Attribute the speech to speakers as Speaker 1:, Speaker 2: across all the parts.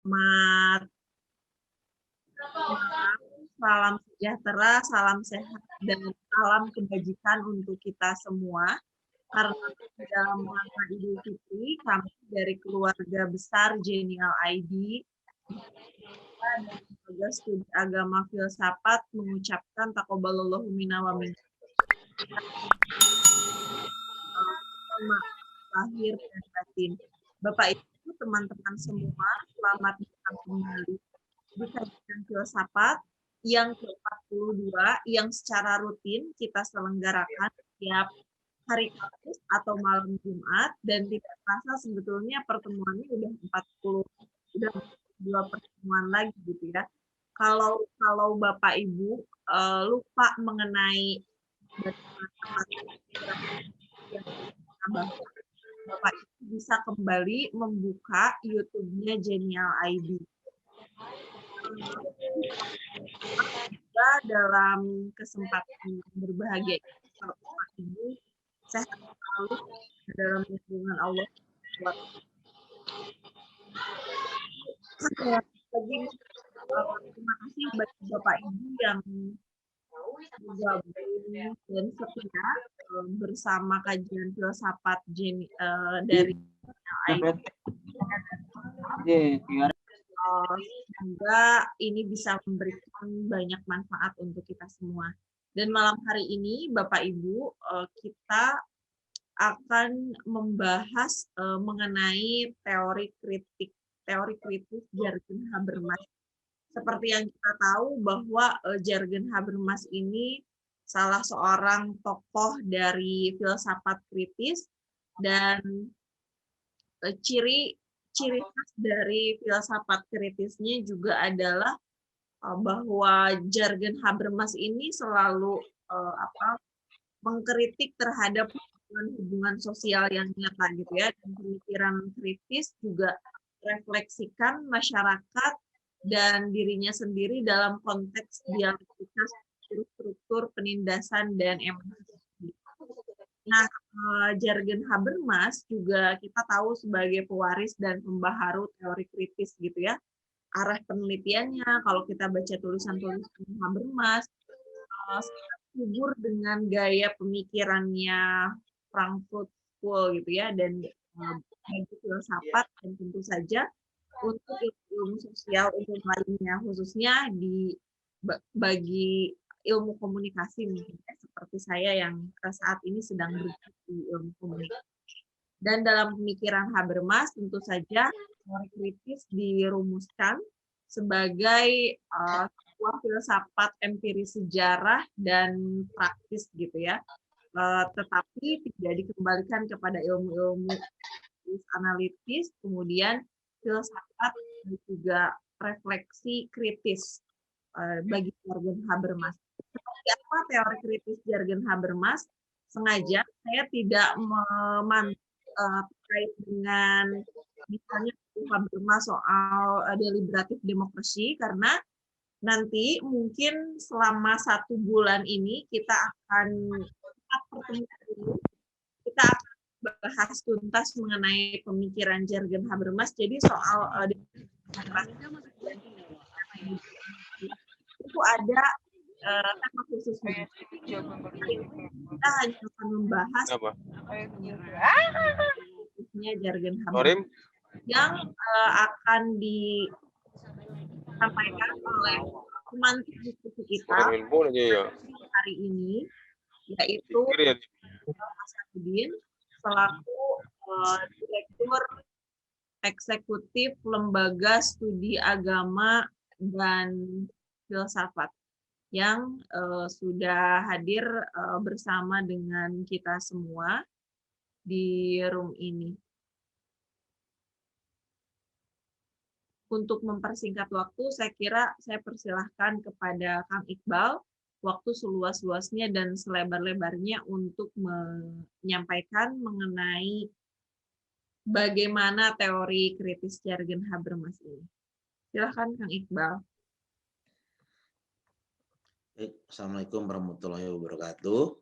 Speaker 1: Selamat malam, salam sejahtera, salam sehat, dan salam kebajikan untuk kita semua. Karena dalam rangka Idul Fitri, kami dari keluarga besar Genial ID dan Lembaga Studi Agama Filsafat mengucapkan taqabbalallahu minna wa minkum. Selamat lahir dan batin. Bapak Ibu, teman-teman semua, selamat datang kembali di kajian filsafat yang ke-42 yang secara rutin kita selenggarakan setiap hari Kamis atau malam Jumat, dan tidak terasa sebetulnya pertemuannya udah 2 pertemuan lagi gitu ya. Kalau Bapak Ibu lupa mengenai yang Bapak Ibu bisa kembali membuka YouTube-nya Genial ID. Juga dalam kesempatan yang berbahagia Bapak Ibu sehat selalu dalam lindungan Allah. Terima kasih bagi Bapak Ibu yang bergabung dan setia bersama kajian filsafat dari semoga ini bisa memberikan banyak manfaat untuk kita semua. Dan malam hari ini Bapak Ibu kita akan membahas mengenai teori kritis Jürgen Habermas. Seperti yang kita tahu bahwa Jürgen Habermas ini salah seorang tokoh dari filsafat kritis, dan ciri khas dari filsafat kritisnya juga adalah bahwa Jürgen Habermas ini selalu mengkritik terhadap hubungan sosial yang nyata gitu ya, dan pemikiran kritis juga refleksikan masyarakat dan dirinya sendiri dalam konteks dialektika struktur penindasan dan emosi. Nah, Jürgen Habermas juga kita tahu sebagai pewaris dan pembaharu teori kritis gitu ya. Arah penelitiannya, kalau kita baca tulisan-tulisan Habermas, subur dengan gaya pemikirannya Frankfurt School gitu ya, dan bagi filsafat dan tentu saja untuk ilmu sosial umum lainnya, khususnya bagi ilmu komunikasi mungkin seperti saya yang saat ini sedang bergelut di ilmu komunikasi. Dan dalam pemikiran Habermas tentu saja teori kritis dirumuskan sebagai sebuah filsafat empiris sejarah dan praktis gitu ya, tetapi tidak dikembalikan kepada ilmu-ilmu analitis, kemudian filsafat dan juga refleksi kritis bagi Jürgen Habermas. Seperti apa teori kritis Jürgen Habermas? Sengaja saya tidak terkait dengan misalnya Habermas soal deliberatif demokrasi, karena nanti mungkin selama 1 bulan ini kita akan kita akan bahas tuntas mengenai pemikiran Jürgen Habermas. Jadi soal itu ada tema khususnya. Kita hanya akan membahas khususnya Jürgen Habermas yang akan disampaikan oleh teman diskusi kita hari ini, yaitu Mas Sakudin selaku Direktur Eksekutif Lembaga Studi Agama dan Filsafat, yang sudah hadir bersama dengan kita semua di room ini. Untuk mempersingkat waktu, saya kira saya persilahkan kepada Kang Iqbal waktu seluas-luasnya dan selebar-lebarnya untuk menyampaikan mengenai bagaimana teori kritis Jürgen Habermas ini. Silahkan Kang Iqbal.
Speaker 2: Assalamualaikum warahmatullahi wabarakatuh.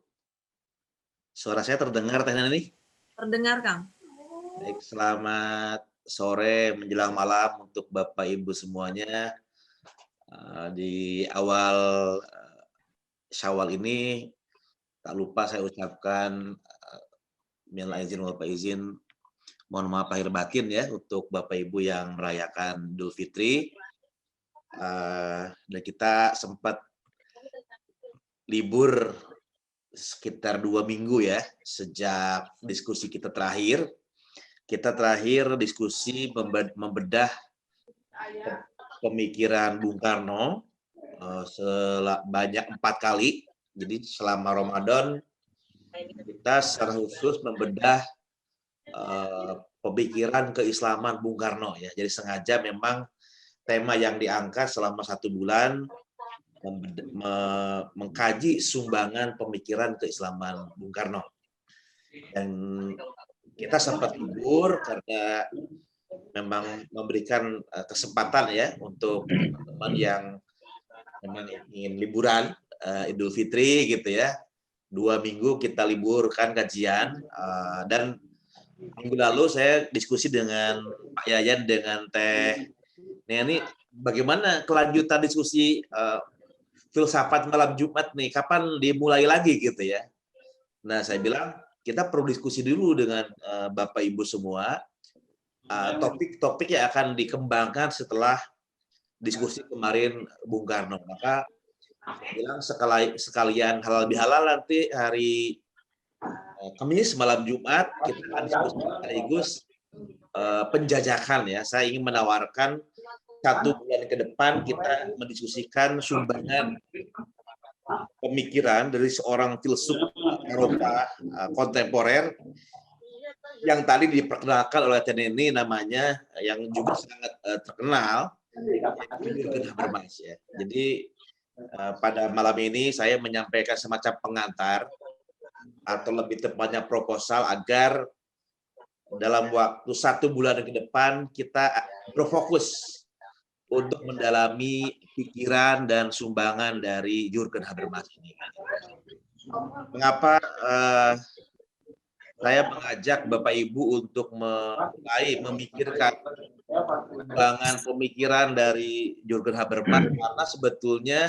Speaker 2: Suara saya terdengar Teh Nani?
Speaker 1: Terdengar, Kang.
Speaker 2: Baik, selamat sore menjelang malam untuk Bapak Ibu semuanya. Di awal Syawal ini tak lupa saya ucapkan minal aidin wal faizin, mohon maaf lahir batin ya untuk Bapak Ibu yang merayakan Idul Fitri. Dan kita sempat libur sekitar 2 minggu ya sejak diskusi kita terakhir. Kita terakhir diskusi membedah pemikiran Bung Karno sebanyak 4 kali. Jadi selama Ramadan kita secara khusus membedah pemikiran keislaman Bung Karno ya. Jadi sengaja memang tema yang diangkat selama 1 bulan mengkaji sumbangan pemikiran keislaman Bung Karno. Dan kita sempat libur karena memang memberikan kesempatan ya untuk teman-teman yang memang ingin liburan Idul Fitri gitu ya. 2 minggu kita liburkan kajian, dan minggu lalu saya diskusi dengan Pak Yayan dengan Teh Neni, bagaimana kelanjutan diskusi filsafat malam Jumat nih, kapan dimulai lagi gitu ya. Nah, saya bilang kita perlu diskusi dulu dengan Bapak Ibu semua, topik-topik yang akan dikembangkan setelah diskusi kemarin Bung Karno. Maka saya bilang sekalian halal bihalal nanti hari Kamis malam Jumat kita akan diskusi sekaligus penjajakan ya. Saya ingin menawarkan 1 bulan ke depan kita mendiskusikan sumbangan pemikiran dari seorang filsuf Eropa kontemporer yang tadi diperkenalkan oleh Teneni, namanya yang juga sangat terkenal, Jürgen Habermas ya. Jadi pada malam ini saya menyampaikan semacam pengantar atau lebih tepatnya proposal agar dalam waktu 1 bulan ke depan kita berfokus untuk mendalami pikiran dan sumbangan dari Jürgen Habermas ini. Mengapa saya mengajak Bapak Ibu untuk mulai memikirkan sumbangan pemikiran dari Jürgen Habermas, karena sebetulnya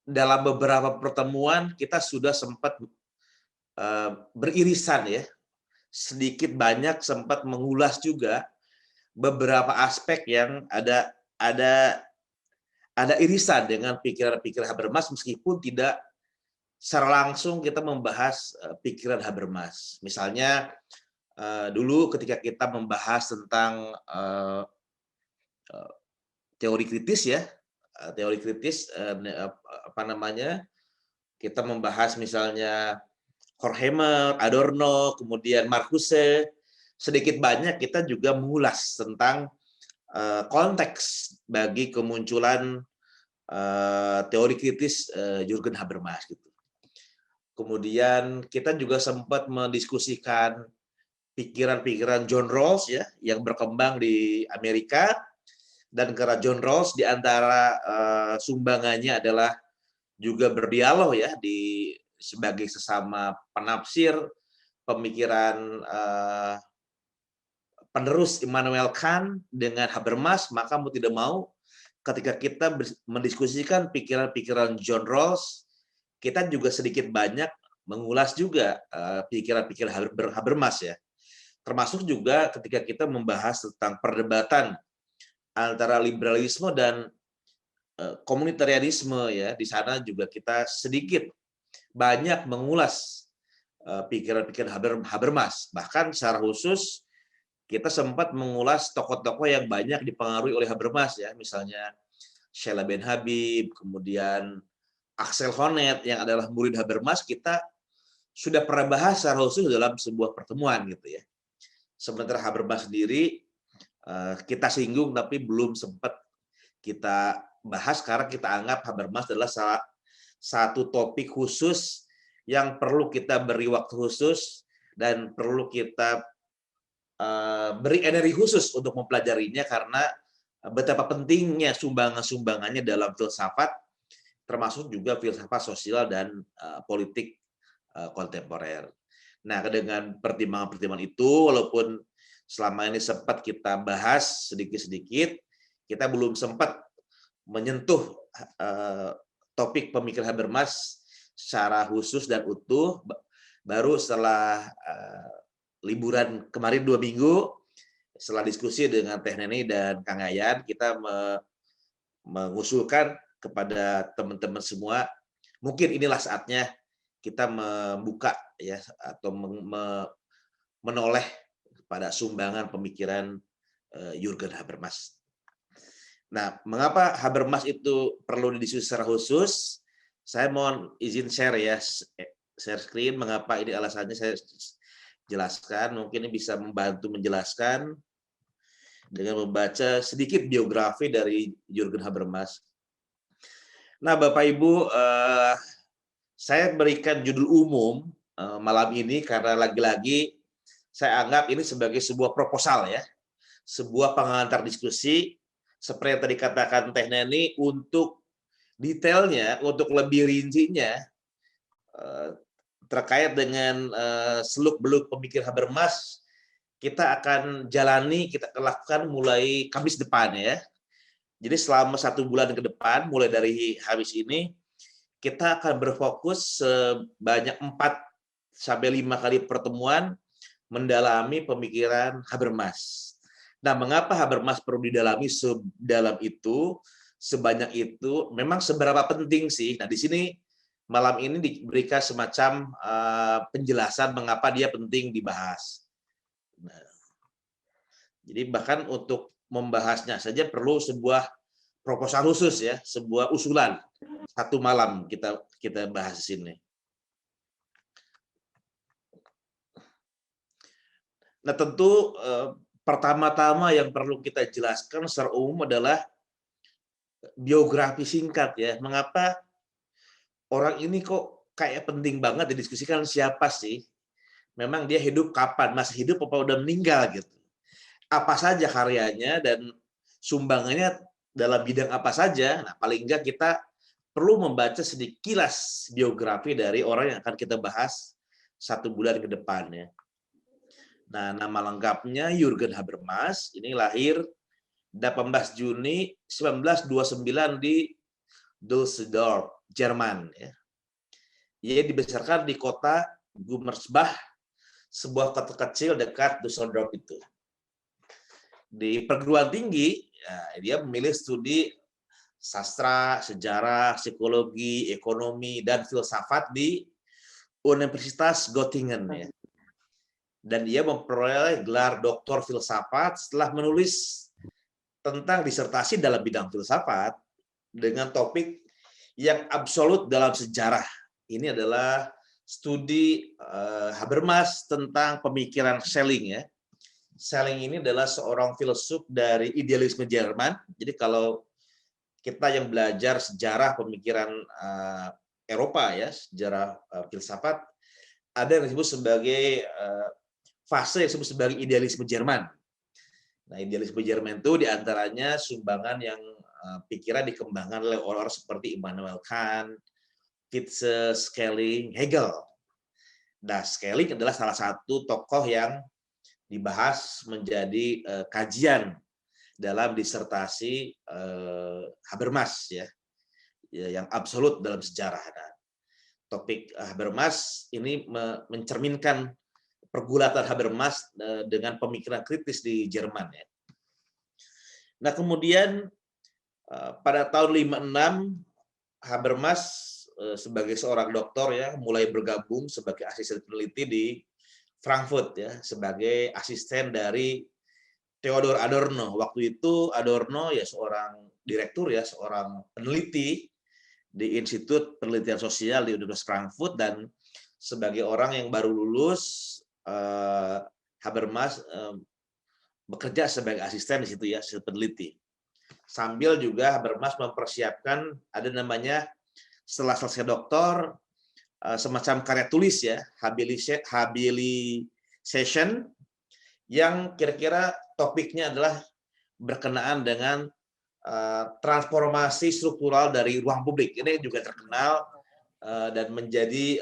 Speaker 2: dalam beberapa pertemuan kita sudah sempat beririsan ya, sedikit banyak sempat mengulas juga beberapa aspek yang ada irisan dengan pikiran-pikiran Habermas, meskipun tidak secara langsung kita membahas pikiran Habermas. Misalnya dulu ketika kita membahas tentang teori kritis ya, teori kritis kita membahas misalnya Horkheimer, Adorno, kemudian Marcuse. Sedikit banyak kita juga mengulas tentang konteks bagi kemunculan teori kritis Jürgen Habermas gitu. Kemudian kita juga sempat mendiskusikan pikiran-pikiran John Rawls ya yang berkembang di Amerika, dan karena John Rawls di antara sumbangannya adalah juga berdialog ya sebagai sesama penafsir pemikiran penerus Immanuel Kant dengan Habermas, maka mau tidak mau ketika kita mendiskusikan pikiran-pikiran John Rawls, kita juga sedikit banyak mengulas juga pikiran-pikiran Habermas ya. Termasuk juga ketika kita membahas tentang perdebatan antara liberalisme dan komunitarianisme ya, di sana juga kita sedikit banyak mengulas pikiran-pikiran Habermas. Bahkan secara khusus kita sempat mengulas tokoh-tokoh yang banyak dipengaruhi oleh Habermas ya, misalnya Sheila Ben Habib, kemudian Axel Honneth yang adalah murid Habermas, kita sudah pernah bahas secara khusus dalam sebuah pertemuan gitu ya. Sementara Habermas sendiri kita singgung tapi belum sempat kita bahas karena kita anggap Habermas adalah satu topik khusus yang perlu kita beri waktu khusus dan perlu kita beri energi khusus untuk mempelajarinya, karena betapa pentingnya sumbangannya dalam filsafat, termasuk juga filsafat sosial dan politik kontemporer. Nah, dengan pertimbangan-pertimbangan itu, walaupun selama ini sempat kita bahas sedikit-sedikit, kita belum sempat menyentuh topik pemikiran Habermas secara khusus dan utuh. Baru setelah liburan kemarin 2 minggu, setelah diskusi dengan Teh Neni dan Kang Yayan, kita mengusulkan kepada teman-teman semua, mungkin inilah saatnya kita membuka ya atau menoleh pada sumbangan pemikiran Jürgen Habermas. Nah, mengapa Habermas itu perlu didiskusi secara khusus? Saya mohon izin share ya, share screen. Mengapa ini alasannya saya jelaskan. Mungkin ini bisa membantu menjelaskan dengan membaca sedikit biografi dari Jürgen Habermas. Nah, Bapak Ibu, saya berikan judul umum malam ini karena lagi-lagi saya anggap ini sebagai sebuah proposal ya, sebuah pengantar diskusi seperti yang tadi katakan Teh Neni, untuk detailnya, untuk lebih rincinya terkait dengan seluk-beluk pemikir Habermas, kita akan jalani, kita lakukan mulai Kamis depan ya. Jadi selama 1 bulan ke depan, mulai dari Kamis ini, kita akan berfokus sebanyak 4-5 kali pertemuan mendalami pemikiran Habermas. Nah, mengapa Habermas perlu didalami sedalam itu, sebanyak itu? Memang seberapa penting sih? Nah, di sini malam ini diberikan semacam penjelasan mengapa dia penting dibahas. Nah, jadi bahkan untuk membahasnya saja perlu sebuah proposal khusus ya, sebuah usulan. 1 malam kita bahas di sini. Nah, tentu pertama-tama yang perlu kita jelaskan secara umum adalah biografi singkat ya. Mengapa orang ini kok kayak penting banget didiskusikan, siapa sih? Memang dia hidup kapan? Masih hidup apa udah meninggal gitu? Apa saja karyanya dan sumbangannya dalam bidang apa saja? Nah, paling enggak kita perlu membaca sedikit kilas biografi dari orang yang akan kita bahas 1 bulan ke depan ya. Nah, nama lengkapnya Jürgen Habermas, ini lahir 18 Juni 1929 di Düsseldorf, Jerman ya. Ia dibesarkan di kota Gummersbach, sebuah kota kecil dekat Düsseldorf itu. Di perguruan tinggi, ya, dia memilih studi sastra, sejarah, psikologi, ekonomi, dan filsafat di Universitas Göttingen ya. Dan dia memperoleh gelar doktor filsafat setelah menulis tentang disertasi dalam bidang filsafat dengan topik yang absolut dalam sejarah. Ini adalah studi Habermas tentang pemikiran Schelling ya. Schelling ini adalah seorang filsuf dari idealisme Jerman. Jadi kalau kita yang belajar sejarah pemikiran Eropa ya, sejarah filsafat, ada yang disebut sebagai fase yang disebut sebagai idealisme Jerman. Nah, idealisme Jerman itu diantaranya sumbangan yang pikiran dikembangkan oleh orang-orang seperti Immanuel Kant, Fichte, Schelling, Hegel. Nah, Schelling adalah salah satu tokoh yang dibahas menjadi kajian dalam disertasi Habermas ya, yang absolut dalam sejarah. Nah, topik Habermas ini mencerminkan pergulatan Habermas dengan pemikiran kritis di Jerman ya. Nah, kemudian pada tahun 56 Habermas sebagai seorang doktor ya mulai bergabung sebagai asisten peneliti di Frankfurt ya, sebagai asisten dari Theodor Adorno. Waktu itu Adorno ya seorang direktur ya, seorang peneliti di Institut Penelitian Sosial di Universitas Frankfurt, dan sebagai orang yang baru lulus Habermas bekerja sebagai asisten di situ ya, asisten peneliti. Sambil juga Habermas mempersiapkan ada namanya setelah selesai doktor semacam karya tulis ya, habilitation, yang kira-kira topiknya adalah berkenaan dengan transformasi struktural dari ruang publik. Ini juga terkenal dan menjadi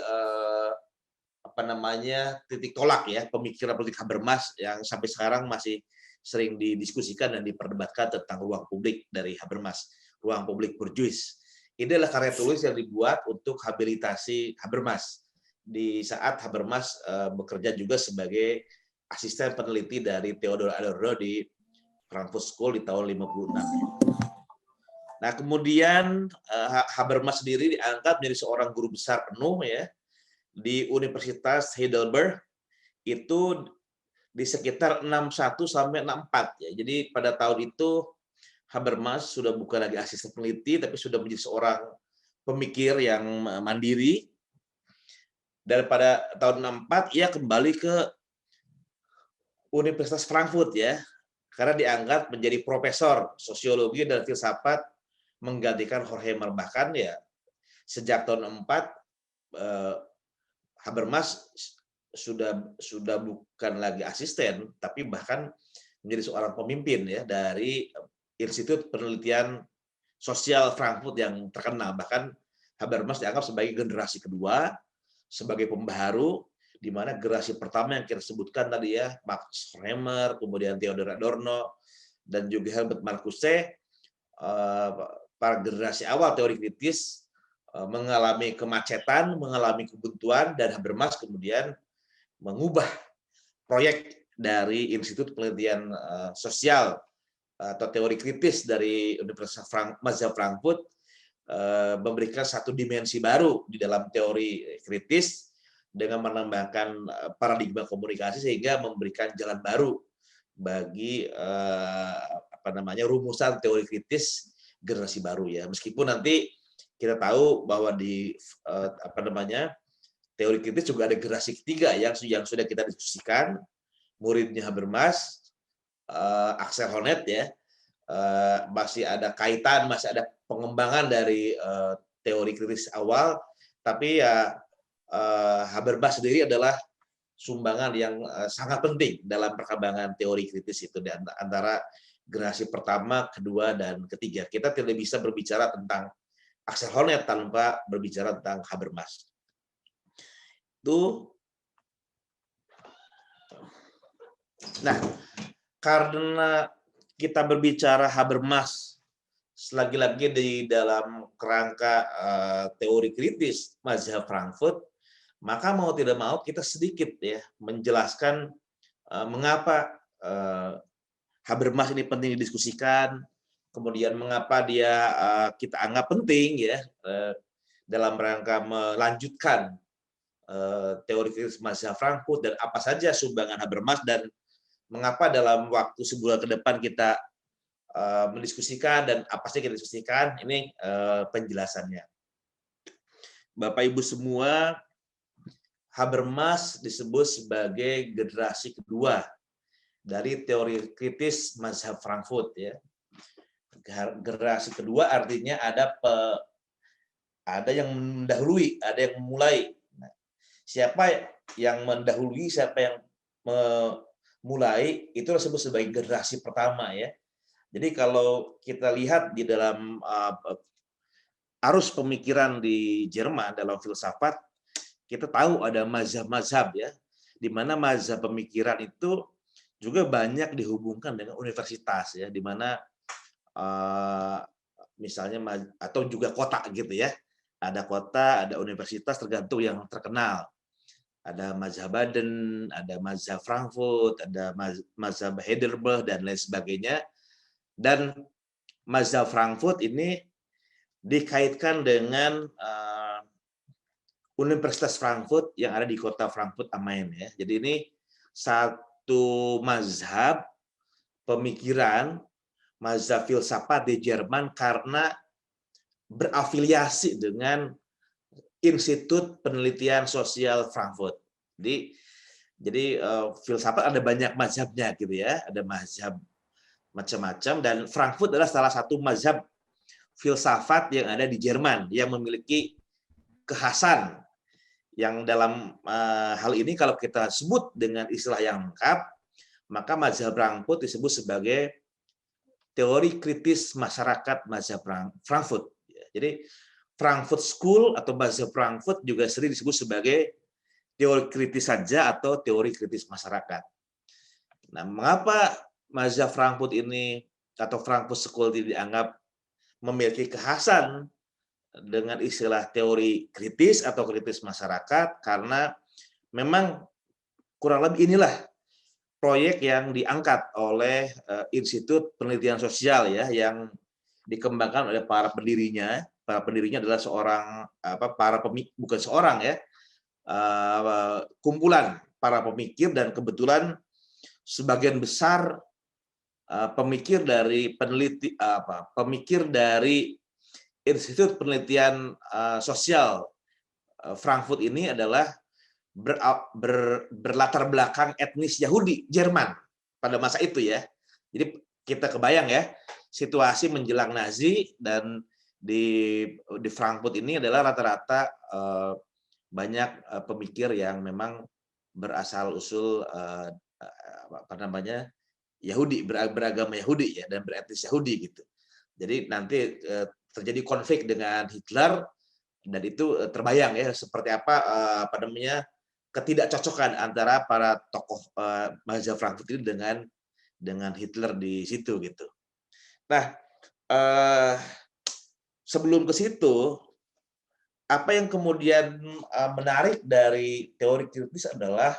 Speaker 2: titik tolak ya pemikiran politik Habermas yang sampai sekarang masih sering didiskusikan dan diperdebatkan tentang ruang publik dari Habermas, ruang publik bourgeois. Ini adalah karya tulis yang dibuat untuk habilitasi Habermas di saat Habermas bekerja juga sebagai asisten peneliti dari Theodor Adorno di Frankfurt School di tahun 56. Nah, kemudian Habermas sendiri diangkat menjadi seorang guru besar penuh ya di Universitas Heidelberg itu di sekitar 61 sampai 64 ya. Jadi pada tahun itu Habermas sudah bukan lagi asisten peneliti tapi sudah menjadi seorang pemikir yang mandiri. Dan pada tahun 64 ia kembali ke Universitas Frankfurt ya. Karena diangkat menjadi profesor sosiologi dan filsafat menggantikan Horkheimer. Bahkan ya sejak tahun 4 Habermas sudah bukan lagi asisten, tapi bahkan menjadi seorang pemimpin ya dari Institut Penelitian Sosial Frankfurt yang terkenal. Bahkan Habermas dianggap sebagai generasi kedua, sebagai pembaharu, di mana generasi pertama yang kita sebutkan tadi ya, Max Horkheimer, kemudian Theodor Adorno, dan juga Herbert Marcuse, para generasi awal teori kritis mengalami kemacetan, mengalami kebuntuan, dan Habermas kemudian mengubah proyek dari Institut Penelitian Sosial atau teori kritis dari Universitas Mazda Frankfurt memberikan satu dimensi baru di dalam teori kritis dengan menambahkan paradigma komunikasi sehingga memberikan jalan baru bagi rumusan teori kritis generasi baru ya. Meskipun nanti kita tahu bahwa di teori kritis juga ada generasi ketiga yang sudah kita diskusikan, muridnya Habermas, Axel Honneth ya, masih ada kaitan, masih ada pengembangan dari teori kritis awal, tapi ya Habermas sendiri adalah sumbangan yang sangat penting dalam perkembangan teori kritis itu di antara generasi pertama, kedua, dan ketiga. Kita tidak bisa berbicara tentang Axel Honneth tanpa berbicara tentang Habermas. Nah, karena kita berbicara Habermas lagi-lagi di dalam kerangka teori kritis mazhab Frankfurt, maka mau tidak mau kita sedikit ya menjelaskan mengapa Habermas ini penting didiskusikan, kemudian mengapa dia kita anggap penting ya dalam rangka melanjutkan teori kritis mazhab Frankfurt, dan apa saja sumbangan Habermas, dan mengapa dalam waktu sebulan ke depan kita mendiskusikan dan apa sih kita diskusikan. Ini penjelasannya. Bapak Ibu semua, Habermas disebut sebagai generasi kedua dari teori kritis mazhab Frankfurt ya. Generasi kedua artinya ada yang mendahului, ada yang memulai. Nah, siapa yang mendahului, siapa yang memulai, itu disebut sebagai generasi pertama ya. Jadi kalau kita lihat di dalam arus pemikiran di Jerman dalam filsafat, kita tahu ada mazhab-mazhab ya, di mana mazhab pemikiran itu juga banyak dihubungkan dengan universitas ya, di mana misalnya atau juga kota gitu ya. Ada kota, ada universitas tergantung yang terkenal. Ada mazhab Baden, ada mazhab Frankfurt, ada mazhab Heidelberg dan lain sebagainya. Dan mazhab Frankfurt ini dikaitkan dengan Universitas Frankfurt yang ada di kota Frankfurt am Main ya. Jadi ini satu mazhab pemikiran, mazhab filsafat di Jerman karena berafiliasi dengan Institut Penelitian Sosial Frankfurt. Jadi filsafat ada banyak mazhabnya gitu ya, ada mazhab macam-macam, dan Frankfurt adalah salah satu mazhab filsafat yang ada di Jerman yang memiliki kekhasan yang dalam hal ini kalau kita sebut dengan istilah yang lengkap, maka mazhab Frankfurt disebut sebagai teori kritis masyarakat mazhab Frankfurt. Jadi Frankfurt School atau mazhab Frankfurt juga sering disebut sebagai teori kritis saja atau teori kritis masyarakat. Nah, mengapa mazhab Frankfurt ini atau Frankfurt School ini dianggap memiliki kekhasan dengan istilah teori kritis atau kritis masyarakat? Karena memang kurang lebih inilah proyek yang diangkat oleh Institut Penelitian Sosial ya, yang dikembangkan oleh para pendirinya. Para pendirinya adalah bukan seorang ya, kumpulan para pemikir, dan kebetulan sebagian besar pemikir dari Institut Penelitian Sosial Frankfurt ini adalah berlatar belakang etnis Yahudi Jerman pada masa itu ya. Jadi kita kebayang ya, situasi menjelang Nazi, dan di Frankfurt ini adalah rata-rata banyak pemikir yang memang berasal usul Yahudi, beragama Yahudi ya, dan beretnis Yahudi gitu. Jadi nanti terjadi konflik dengan Hitler, dan itu terbayang ya seperti apa ketidakcocokan antara para tokoh mazhab Frankfurt ini dengan Hitler di situ gitu. Nah, sebelum ke situ, apa yang kemudian menarik dari teori kritis adalah,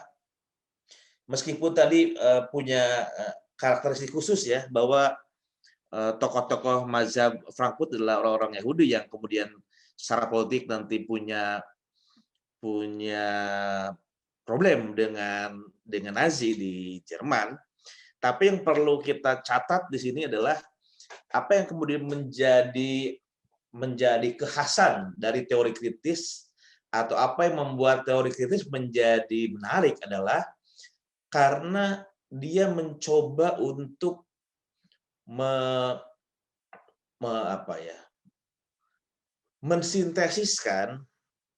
Speaker 2: meskipun tadi punya karakteristik khusus ya, bahwa tokoh-tokoh mazhab Frankfurt adalah orang-orang Yahudi yang kemudian secara politik nanti punya problem dengan Nazi di Jerman. Tapi yang perlu kita catat di sini adalah apa yang kemudian menjadi kekhasan dari teori kritis, atau apa yang membuat teori kritis menjadi menarik adalah karena dia mencoba untuk mensintesiskan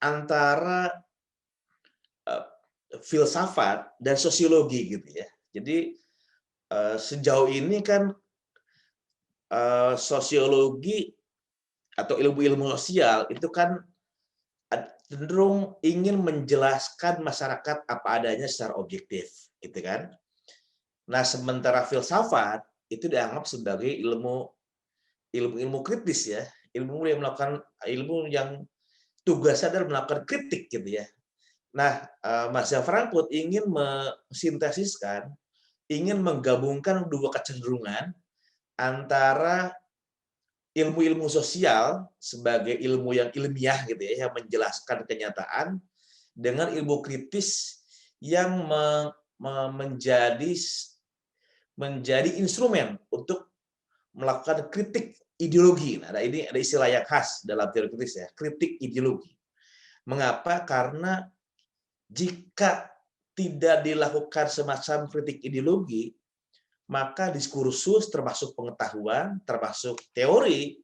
Speaker 2: antara filsafat dan sosiologi gitu ya. Jadi sejauh ini kan sosiologi atau ilmu-ilmu sosial itu kan cenderung ingin menjelaskan masyarakat apa adanya secara objektif, gitu kan. Nah, sementara filsafat itu dianggap sebagai ilmu kritis ya, ilmu yang tugasnya adalah melakukan kritik gitu ya. Nah, mazhab Frankfurt ingin mensintesiskan, ingin menggabungkan dua kecenderungan antara ilmu-ilmu sosial sebagai ilmu yang ilmiah gitu ya, yang menjelaskan kenyataan, dengan ilmu kritis yang menjadi instrumen untuk melakukan kritik ideologi. Nah, ini ada istilah yang khas dalam teori kritis ya, kritik ideologi. Mengapa? Karena jika tidak dilakukan semacam kritik ideologi, maka diskursus termasuk pengetahuan, termasuk teori,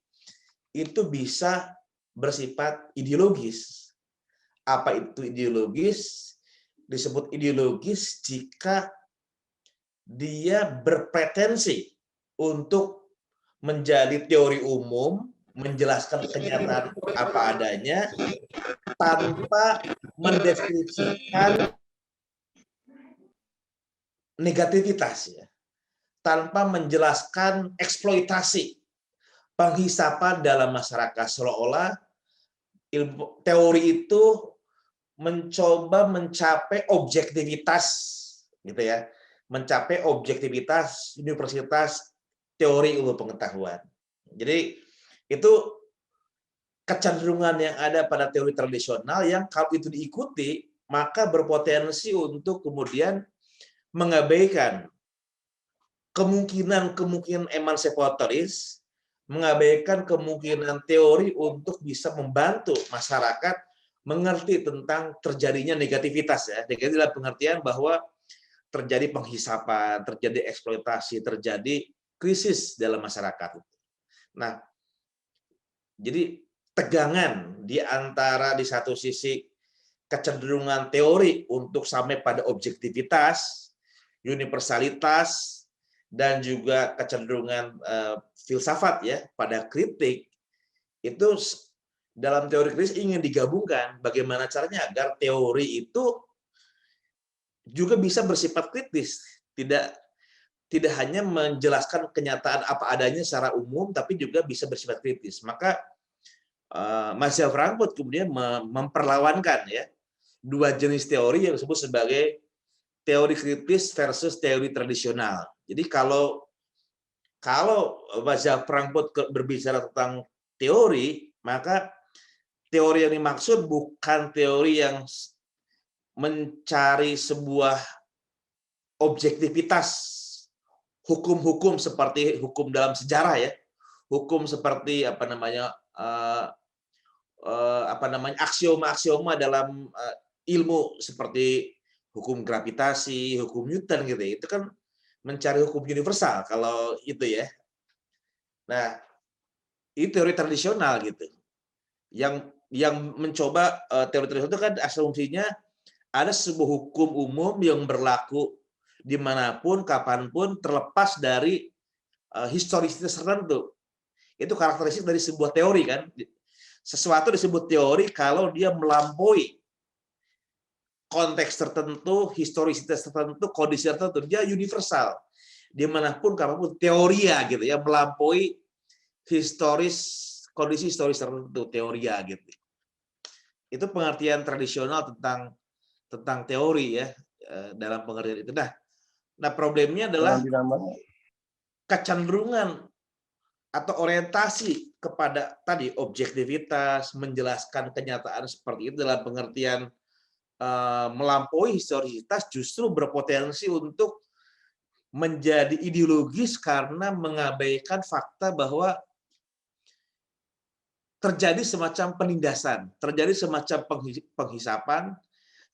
Speaker 2: itu bisa bersifat ideologis. Apa itu ideologis? Disebut ideologis jika dia berpretensi untuk menjadi teori umum, menjelaskan kenyataan apa adanya, tanpa mendeskripsikan negativitas ya, tanpa menjelaskan eksploitasi, penghisapan dalam masyarakat, seolah-olah teori itu mencoba mencapai objektivitas gitu ya, mencapai objektivitas universitas teori ilmu pengetahuan. Jadi itu kecenderungan yang ada pada teori tradisional yang kalau itu diikuti maka berpotensi untuk kemudian mengabaikan kemungkinan emansipatoris, mengabaikan kemungkinan teori untuk bisa membantu masyarakat mengerti tentang terjadinya negativitas ya. Negatif dalam pengertian bahwa terjadi penghisapan, terjadi eksploitasi, terjadi krisis dalam masyarakat. Nah, jadi tegangan di antara di satu sisi kecenderungan teori untuk sampai pada objektivitas, universalitas, dan juga kecenderungan filsafat ya pada kritik, itu dalam teori kritis ingin digabungkan bagaimana caranya agar teori itu juga bisa bersifat kritis, tidak tidak hanya menjelaskan kenyataan apa adanya secara umum, tapi juga bisa bersifat kritis. Maka Marshall Frankfurt kemudian memperlawankan ya dua jenis teori yang disebut sebagai teori kritis versus teori tradisional. Jadi kalau Marshall Frankfurt berbicara tentang teori, maka teori yang dimaksud bukan teori yang mencari sebuah objektivitas hukum-hukum seperti hukum dalam sejarah ya, hukum seperti aksioma-aksioma dalam ilmu seperti hukum gravitasi, hukum Newton gitu ya. Itu kan mencari hukum universal kalau itu ya. Nah, itu teori tradisional gitu. Yang mencoba teori tradisional itu kan asumsinya ada sebuah hukum umum yang berlaku dimanapun, kapanpun, terlepas dari historisitas tertentu. Itu karakteristik dari sebuah teori kan. Sesuatu disebut teori kalau dia melampaui konteks tertentu, historisitas tertentu, kondisi tertentu, dia universal. Dimanapun, kapanpun, teoria gitu ya, melampaui kondisi historis tertentu, teoria gitu. Itu pengertian tradisional tentang teori ya, dalam pengertian itu. Nah problemnya adalah kecenderungan atau orientasi kepada tadi objektivitas, menjelaskan kenyataan seperti itu dalam pengertian melampaui historisitas justru berpotensi untuk menjadi ideologis karena mengabaikan fakta bahwa terjadi semacam penindasan, terjadi semacam penghisapan,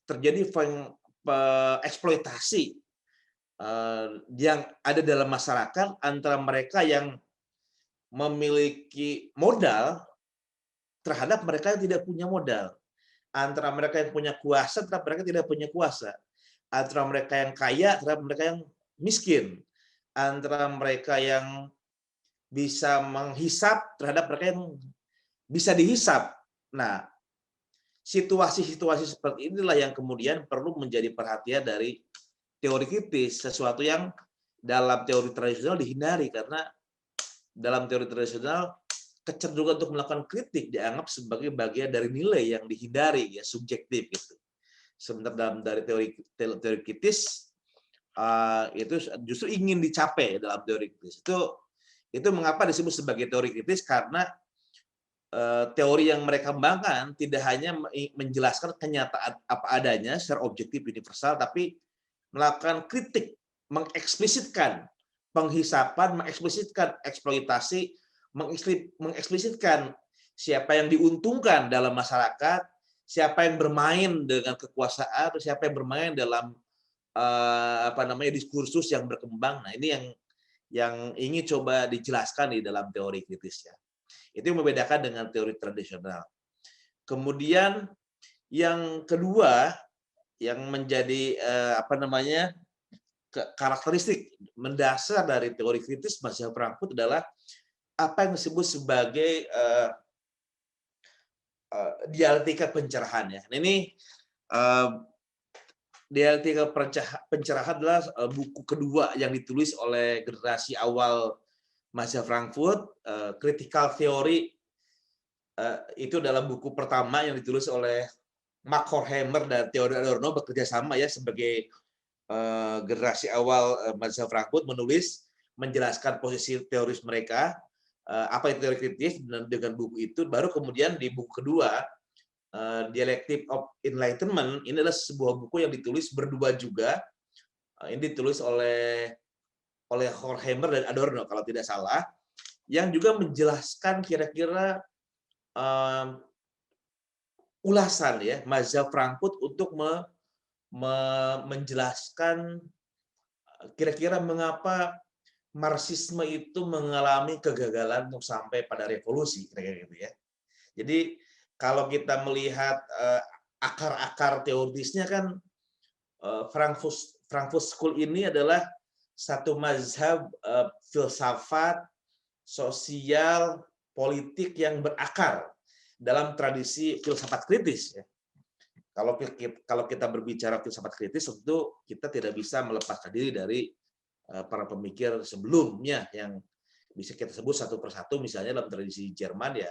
Speaker 2: terjadi eksploitasi yang ada dalam masyarakat antara mereka yang memiliki modal terhadap mereka yang tidak punya modal, antara mereka yang punya kuasa terhadap mereka yang tidak punya kuasa, antara mereka yang kaya terhadap mereka yang miskin, antara mereka yang bisa menghisap terhadap mereka yang bisa dihisap. Nah, situasi-situasi seperti inilah yang kemudian perlu menjadi perhatian dari teori kritis, sesuatu yang dalam teori tradisional dihindari karena dalam teori tradisional kecenderungan untuk melakukan kritik dianggap sebagai bagian dari nilai yang dihindari ya, subjektif gitu. Sementara dari teori kritis itu justru ingin dicapai dalam teori kritis. Itu mengapa disebut sebagai teori kritis karena teori yang mereka kembangkan tidak hanya menjelaskan kenyataan apa adanya secara objektif universal, tapi melakukan kritik, mengeksplisitkan penghisapan, mengeksplisitkan eksploitasi, mengeksplisitkan siapa yang diuntungkan dalam masyarakat, siapa yang bermain dengan kekuasaan, atau siapa yang bermain dalam diskursus yang berkembang. Nah, ini yang ingin coba dijelaskan di dalam teori kritis ya. Itu yang membedakan dengan teori tradisional. Kemudian yang kedua yang menjadi karakteristik mendasar dari teori kritis Marshall Frankfurt adalah apa yang disebut sebagai dialektika pencerahan ya. Nah, ini dialektika pencerahan adalah buku kedua yang ditulis oleh generasi awal Marshall Frankfurt. Critical Theory itu dalam buku pertama yang ditulis oleh Mark Horkheimer dan Theodor Adorno bekerja sama ya sebagai generasi awal Marshall Frankfurt menulis menjelaskan posisi teoris mereka, apa itu teori kritis dengan buku itu. Baru kemudian di buku kedua Dialectic of Enlightenment, ini adalah sebuah buku yang ditulis berdua juga. Ini ditulis oleh Horkheimer dan Adorno kalau tidak salah, yang juga menjelaskan kira-kira ulasan ya Marshall Frankfurt untuk menjelaskan kira-kira mengapa Marxisme itu mengalami kegagalan untuk sampai pada revolusi, kira-kira gitu ya. Jadi kalau kita melihat akar-akar teorisnya kan Frankfurt School ini adalah satu mazhab filsafat, sosial, politik yang berakar dalam tradisi filsafat kritis ya. Kalau kita berbicara filsafat kritis, tentu kita tidak bisa melepaskan diri dari para pemikir sebelumnya yang bisa kita sebut satu persatu. Misalnya dalam tradisi Jerman ya,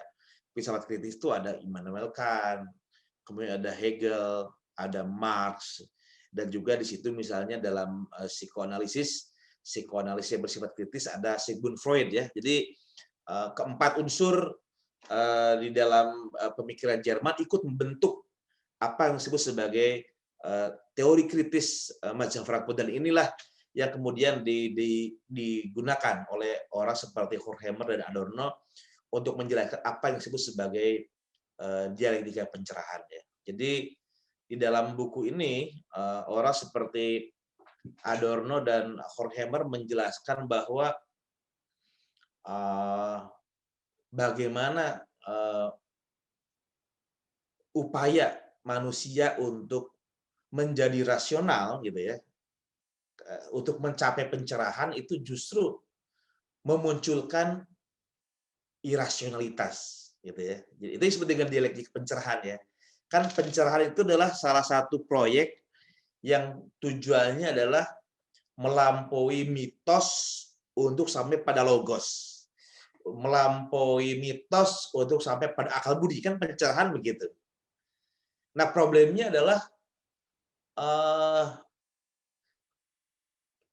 Speaker 2: filsafat kritis itu ada Immanuel Kant, kemudian ada Hegel, ada Marx, dan juga di situ misalnya dalam psikoanalisis yang bersifat kritis ada Sigmund Freud ya. Jadi keempat unsur di dalam pemikiran Jerman ikut membentuk apa yang disebut sebagai teori kritis macam Frankfurt, dan inilah yang kemudian digunakan oleh orang seperti Horkheimer dan Adorno untuk menjelaskan apa yang disebut sebagai dialektika pencerahan ya. Jadi di dalam buku ini orang seperti Adorno dan Horkheimer menjelaskan bahwa bagaimana upaya manusia untuk menjadi rasional gitu ya, untuk mencapai pencerahan itu justru memunculkan irasionalitas gitu ya. Jadi itu disebut dengan dialektika pencerahan ya. Kan pencerahan itu adalah salah satu proyek yang tujuannya adalah melampaui mitos untuk sampai pada logos. Melampaui mitos untuk sampai pada akal budi, kan pencerahan begitu. Nah, problemnya adalah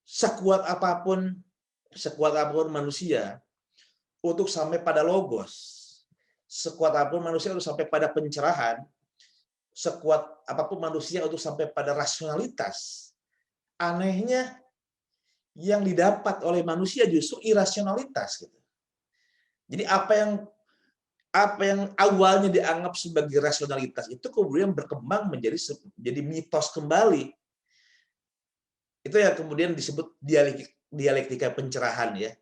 Speaker 2: sekuat apapun manusia untuk sampai pada logos, sekuat apapun manusia untuk sampai pada pencerahan, sekuat apapun manusia untuk sampai pada rasionalitas, anehnya yang didapat oleh manusia justru irasionalitas gitu. Jadi apa yang awalnya dianggap sebagai rasionalitas itu kemudian berkembang menjadi mitos kembali. Itu yang kemudian disebut dialektika pencerahan ya.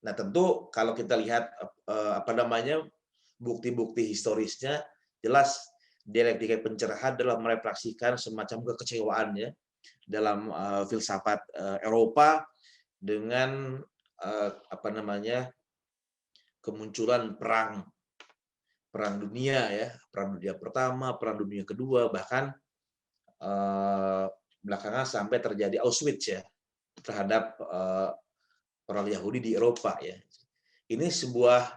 Speaker 2: Nah, tentu kalau kita lihat bukti-bukti historisnya, jelas dialektika pencerahan adalah merefleksikan semacam kekecewaan ya dalam filsafat Eropa dengan kemunculan perang dunia ya, perang dunia pertama, perang dunia kedua, bahkan belakangan sampai terjadi Auschwitz ya terhadap orang Yahudi di Eropa ya. Ini sebuah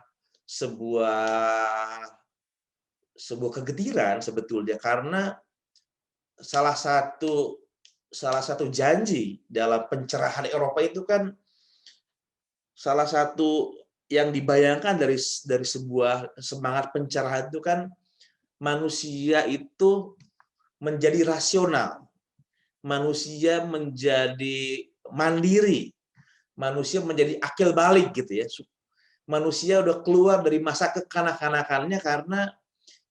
Speaker 2: kegetiran sebetulnya, karena salah satu janji dalam pencerahan Eropa itu kan, salah satu yang dibayangkan dari sebuah semangat pencerahan itu kan manusia itu menjadi rasional, manusia menjadi mandiri, manusia menjadi akil balik gitu ya. Manusia udah keluar dari masa kekanak-kanakannya karena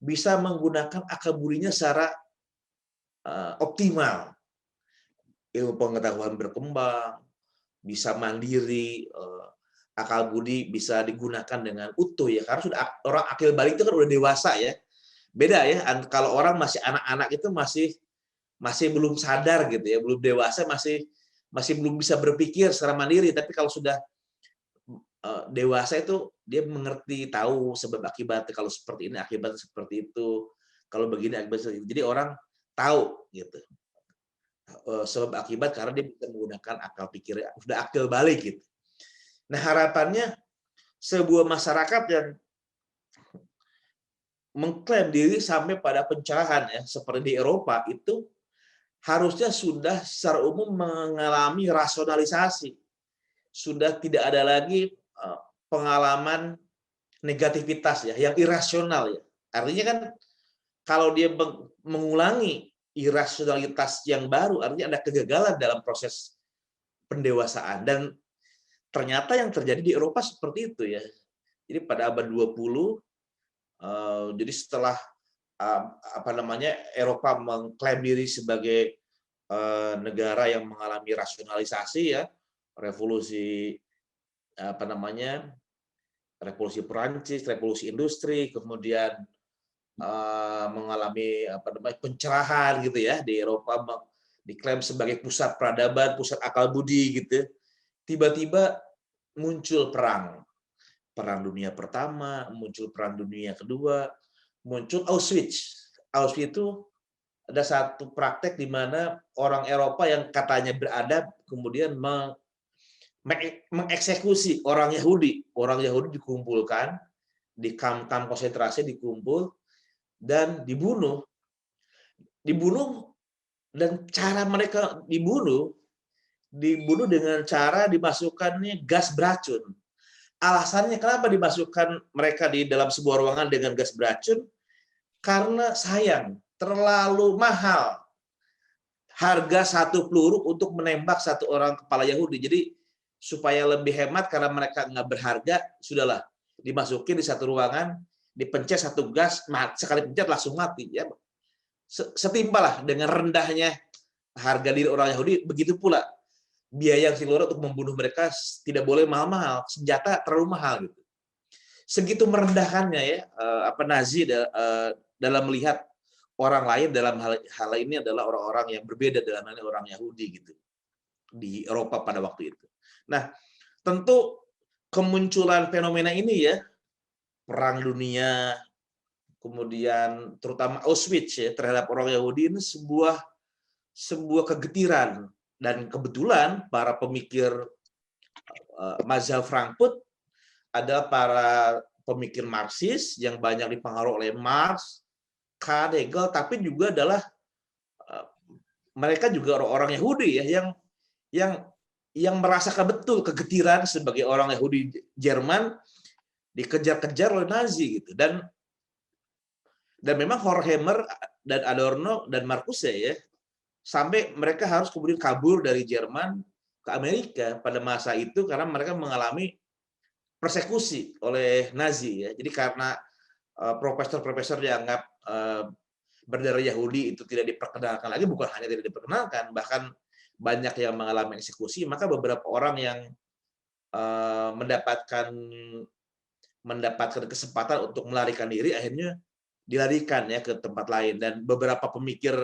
Speaker 2: bisa menggunakan akal budinya secara optimal. Ilmu pengetahuan berkembang, bisa mandiri, akal budi bisa digunakan dengan utuh ya, karena sudah orang akil balik itu kan udah dewasa ya. Beda ya, kalau orang masih anak-anak itu masih belum sadar gitu ya, belum dewasa, masih belum bisa berpikir secara mandiri. Tapi kalau sudah dewasa itu dia mengerti, tahu sebab akibatnya, kalau seperti ini akibatnya seperti itu, kalau begini akibatnya seperti itu. Jadi orang tahu gitu sebab akibat karena dia bisa menggunakan akal pikir, sudah akil balik gitu. Nah, harapannya sebuah masyarakat yang mengklaim diri sampai pada pencerahan ya, seperti di Eropa itu harusnya sudah secara umum mengalami rasionalisasi. Sudah tidak ada lagi pengalaman negativitas ya, yang irasional ya. Artinya kan kalau dia mengulangi irasionalitas yang baru, artinya ada kegagalan dalam proses pendewasaan. Dan ternyata yang terjadi di Eropa seperti itu ya. Jadi pada abad 20, jadi setelah Eropa mengklaim diri sebagai negara yang mengalami rasionalisasi ya, revolusi revolusi Perancis, revolusi industri, kemudian mengalami pencerahan gitu ya, di Eropa diklaim sebagai pusat peradaban, pusat akal budi gitu. Tiba-tiba muncul perang dunia pertama, muncul perang dunia kedua, muncul Auschwitz. Auschwitz itu ada satu praktek di mana orang Eropa yang katanya beradab kemudian mengeksekusi orang Yahudi. Orang Yahudi dikumpulkan di kamp-kamp konsentrasi, dikumpul dan dibunuh. Dibunuh, dan cara mereka dibunuh dengan cara dimasukkannya gas beracun. Alasannya kenapa dimasukkan mereka di dalam sebuah ruangan dengan gas beracun? Karena sayang, terlalu mahal harga satu peluru untuk menembak satu orang kepala Yahudi. Jadi supaya lebih hemat karena mereka nggak berharga, sudahlah dimasukin di satu ruangan, dipencet satu gas, sekali pencet langsung mati. Ya, setimpal lah dengan rendahnya harga diri orang Yahudi, begitu pula biaya yang dikeluarkan untuk membunuh mereka tidak boleh mahal-mahal, senjata terlalu mahal gitu. Segitu merendahkannya ya Nazi dalam melihat orang lain, dalam hal ini adalah orang-orang yang berbeda dengan orang Yahudi gitu di Eropa pada waktu itu. Nah, tentu kemunculan fenomena ini ya, Perang Dunia, kemudian terutama Auschwitz ya terhadap orang Yahudi ini sebuah kegetiran, dan kebetulan para pemikir mazhab Frankfurt ada para pemikir Marxis yang banyak dipengaruhi oleh Marx, Hegel, tapi juga adalah mereka juga orang-orang Yahudi ya yang merasakan betul kegetiran sebagai orang Yahudi Jerman dikejar-kejar oleh Nazi gitu. Dan memang Horkheimer dan Adorno dan Marcuse ya sampai mereka harus kemudian kabur dari Jerman ke Amerika pada masa itu karena mereka mengalami persekusi oleh Nazi ya. Jadi karena profesor-profesor dianggap berdarah Yahudi itu tidak diperkenalkan lagi, bukan hanya tidak diperkenalkan, bahkan banyak yang mengalami eksekusi, maka beberapa orang yang mendapatkan kesempatan untuk melarikan diri akhirnya dilarikan ya ke tempat lain, dan beberapa pemikir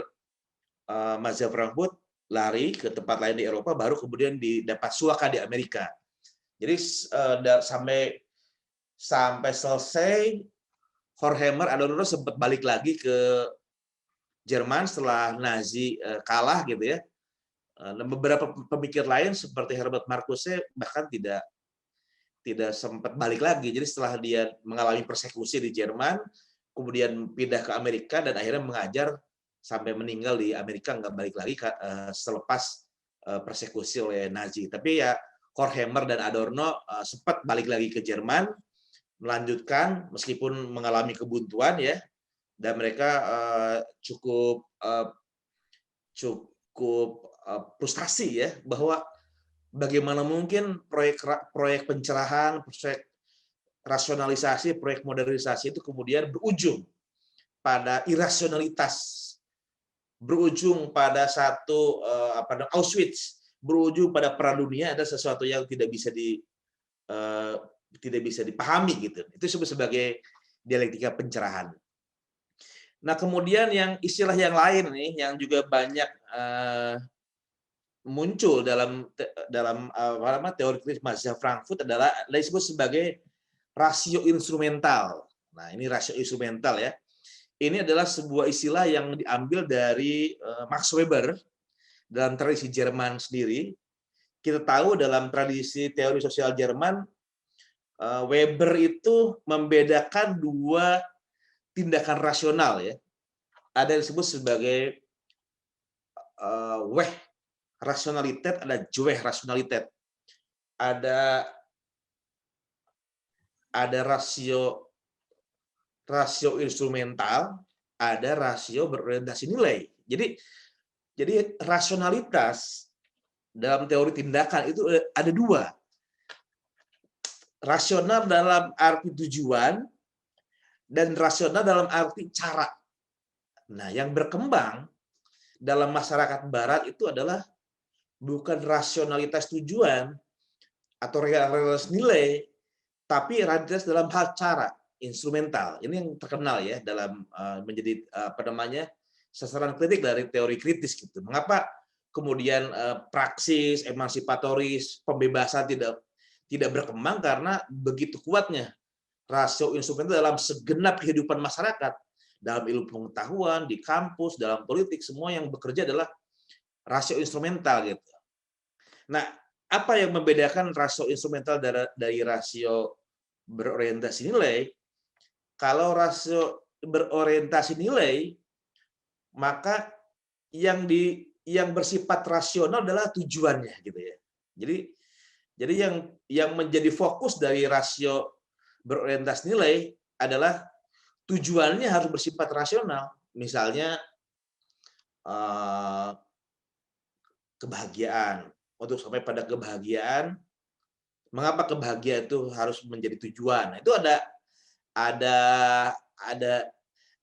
Speaker 2: mazhab Frankfurt lari ke tempat lain di Eropa, baru kemudian didapat suaka di Amerika. Jadi sampai selesai Horkheimer, Adorno sempat balik lagi ke Jerman setelah Nazi kalah gitu ya. Dan beberapa pemikir lain seperti Herbert Marcuse bahkan tidak sempat balik lagi. Jadi setelah dia mengalami persekusi di Jerman, kemudian pindah ke Amerika dan akhirnya mengajar sampai meninggal di Amerika, nggak balik lagi selepas persekusi oleh Nazi. Tapi ya Horkheimer dan Adorno sempat balik lagi ke Jerman, melanjutkan meskipun mengalami kebuntuan ya, dan mereka cukup frustasi ya bahwa bagaimana mungkin proyek pencerahan, proyek rasionalisasi, proyek modernisasi itu kemudian berujung pada irasionalitas, berujung pada satu Auschwitz, berujung pada Perang Dunia, ada sesuatu yang tidak bisa dipahami gitu. Itu disebut sebagai dialektika pencerahan. Nah, kemudian yang istilah yang lain nih yang juga banyak muncul dalam teori kritis mazhab Frankfurt adalah disebut sebagai rasio instrumental. Nah, ini rasio instrumental ya. Ini adalah sebuah istilah yang diambil dari Max Weber dalam tradisi Jerman sendiri. Kita tahu dalam tradisi teori sosial Jerman, Weber itu membedakan dua tindakan rasional ya. Ada yang disebut sebagai Weh rationalität, ada Zweck rationalität. Ada rasio instrumental, ada rasio berorientasi nilai. Jadi rasionalitas dalam teori tindakan itu ada dua. Rasional dalam arti tujuan dan rasional dalam arti cara. Nah, yang berkembang dalam masyarakat barat itu adalah bukan rasionalitas tujuan atau realitas nilai, tapi rasionalitas dalam hal cara, instrumental. Ini yang terkenal ya dalam menjadi sasaran kritik dari teori kritis gitu. Mengapa kemudian praksis emansipatoris, pembebasan tidak berkembang? Karena begitu kuatnya rasio instrumental dalam segenap kehidupan masyarakat, dalam ilmu pengetahuan, di kampus, dalam politik, semua yang bekerja adalah rasio instrumental gitu. Nah, apa yang membedakan rasio instrumental dari rasio berorientasi nilai? Kalau rasio berorientasi nilai, maka yang bersifat rasional adalah tujuannya gitu ya. Jadi yang menjadi fokus dari rasio berorientasi nilai adalah tujuannya harus bersifat rasional. Misalnya kebahagiaan. Untuk sampai pada kebahagiaan, mengapa kebahagiaan itu harus menjadi tujuan? Nah, itu ada ada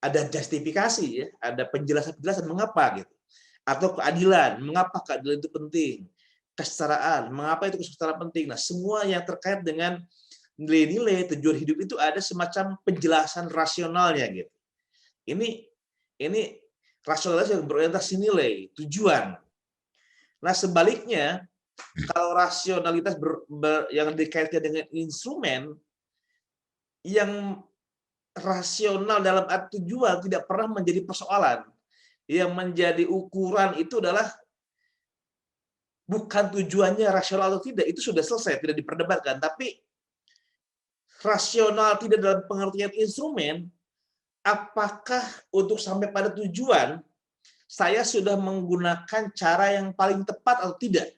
Speaker 2: ada justifikasi ya, ada penjelasan-penjelasan mengapa gitu. Atau keadilan, mengapa keadilan itu penting? Kesetaraan, mengapa itu kesetaraan penting? Nah, semua yang terkait dengan nilai-nilai tujuan hidup itu ada semacam penjelasan rasionalnya gitu. Ini rasionalitas yang berorientasi nilai, tujuan. Nah, sebaliknya, kalau rasionalitas yang dikaitkan dengan instrumen, yang rasional dalam arti tujuan tidak pernah menjadi persoalan. Yang menjadi ukuran itu adalah bukan tujuannya rasional atau tidak, itu sudah selesai, tidak diperdebatkan. Tapi rasional tidak dalam pengertian instrumen, apakah untuk sampai pada tujuan saya sudah menggunakan cara yang paling tepat atau tidak?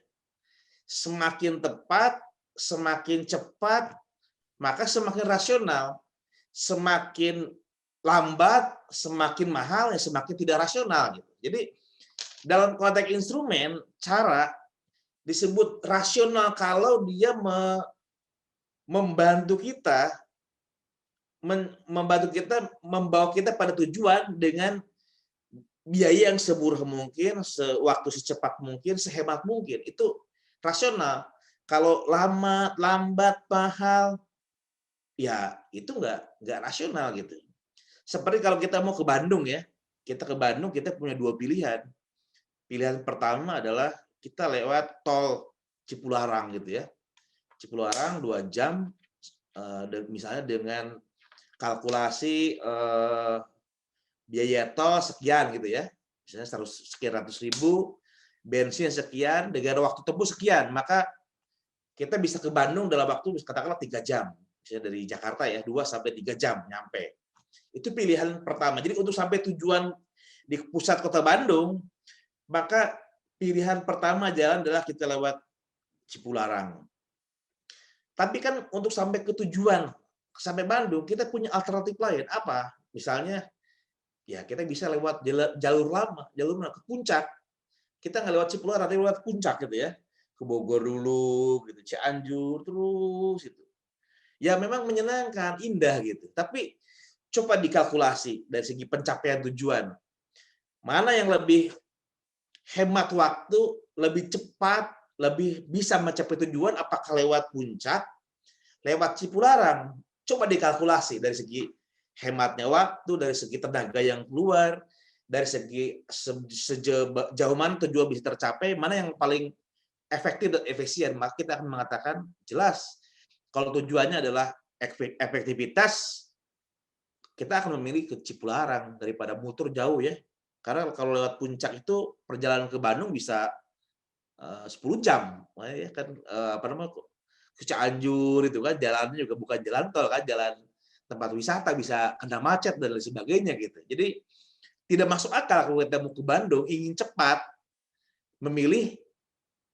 Speaker 2: Semakin tepat, semakin cepat, maka semakin rasional. Semakin lambat, semakin mahal, ya semakin tidak rasional. Jadi dalam konteks instrumen, cara disebut rasional kalau dia membantu kita membawa kita pada tujuan dengan biaya yang semurah mungkin, sewaktu secepat mungkin, sehemat mungkin. Itu rasional. Kalau lama, lambat, mahal, ya itu nggak rasional gitu. Seperti kalau kita mau ke Bandung ya, kita ke Bandung kita punya dua pilihan. Pilihan pertama adalah kita lewat tol Cipularang gitu ya. Cipularang 2 jam, misalnya dengan kalkulasi biaya tol sekian gitu ya. Misalnya 100 sekian ratus ribu, bensin sekian, dengan waktu tempuh sekian, maka kita bisa ke Bandung dalam waktu katakanlah 3 jam. Misalnya dari Jakarta ya, 2 sampai 3 jam nyampe. Itu pilihan pertama. Jadi untuk sampai tujuan di pusat kota Bandung, maka pilihan pertama jalan adalah kita lewat Cipularang. Tapi kan untuk sampai ke tujuan, sampai Bandung, kita punya alternatif lain. Apa? Misalnya, ya kita bisa lewat jalur lama ke Puncak. Kita nggak lewat Cipularang, tapi lewat Puncak gitu ya. Ke Bogor dulu, gitu, Cianjur, terus itu. Ya memang menyenangkan, indah gitu. Tapi coba dikalkulasi dari segi pencapaian tujuan. Mana yang lebih hemat waktu, lebih cepat, lebih bisa mencapai tujuan, apakah lewat Puncak, lewat Cipularang? Coba dikalkulasi dari segi hematnya waktu, dari segi tenaga yang keluar, dari segi sejauh mana tujuan bisa tercapai, mana yang paling efektif dan efisien. Maka kita akan mengatakan jelas, kalau tujuannya adalah efektivitas, kita akan memilih ke Cipularang daripada muter jauh ya. Karena kalau lewat Puncak itu perjalanan ke Bandung bisa 10 jam, ya kan apa namanya ke Cianjur itu kan jalannya juga bukan jalan tol kan, jalan tempat wisata bisa kena macet dan lain sebagainya gitu. Jadi tidak masuk akal kalau kita mau ke Bandung ingin cepat memilih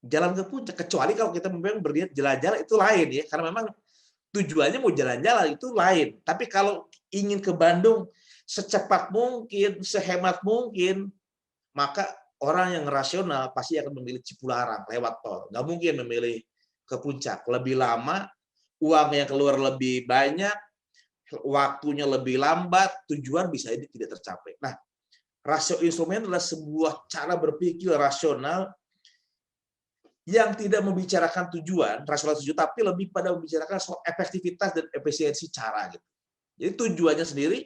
Speaker 2: jalan ke Puncak, kecuali kalau kita memang berniat jalan-jalan itu lain ya, karena memang tujuannya mau jalan-jalan itu lain. Tapi kalau ingin ke Bandung secepat mungkin, sehemat mungkin, maka orang yang rasional pasti akan memilih Cipularang lewat tol. Nggak mungkin memilih ke Puncak. Lebih lama, uang yang keluar lebih banyak, waktunya lebih lambat, tujuan bisa tidak tercapai. Nah, rasio instrumen adalah sebuah cara berpikir rasional yang tidak membicarakan tujuan, rasional tujuan, tapi lebih pada membicarakan soal efektivitas dan efisiensi cara gitu. Jadi tujuannya sendiri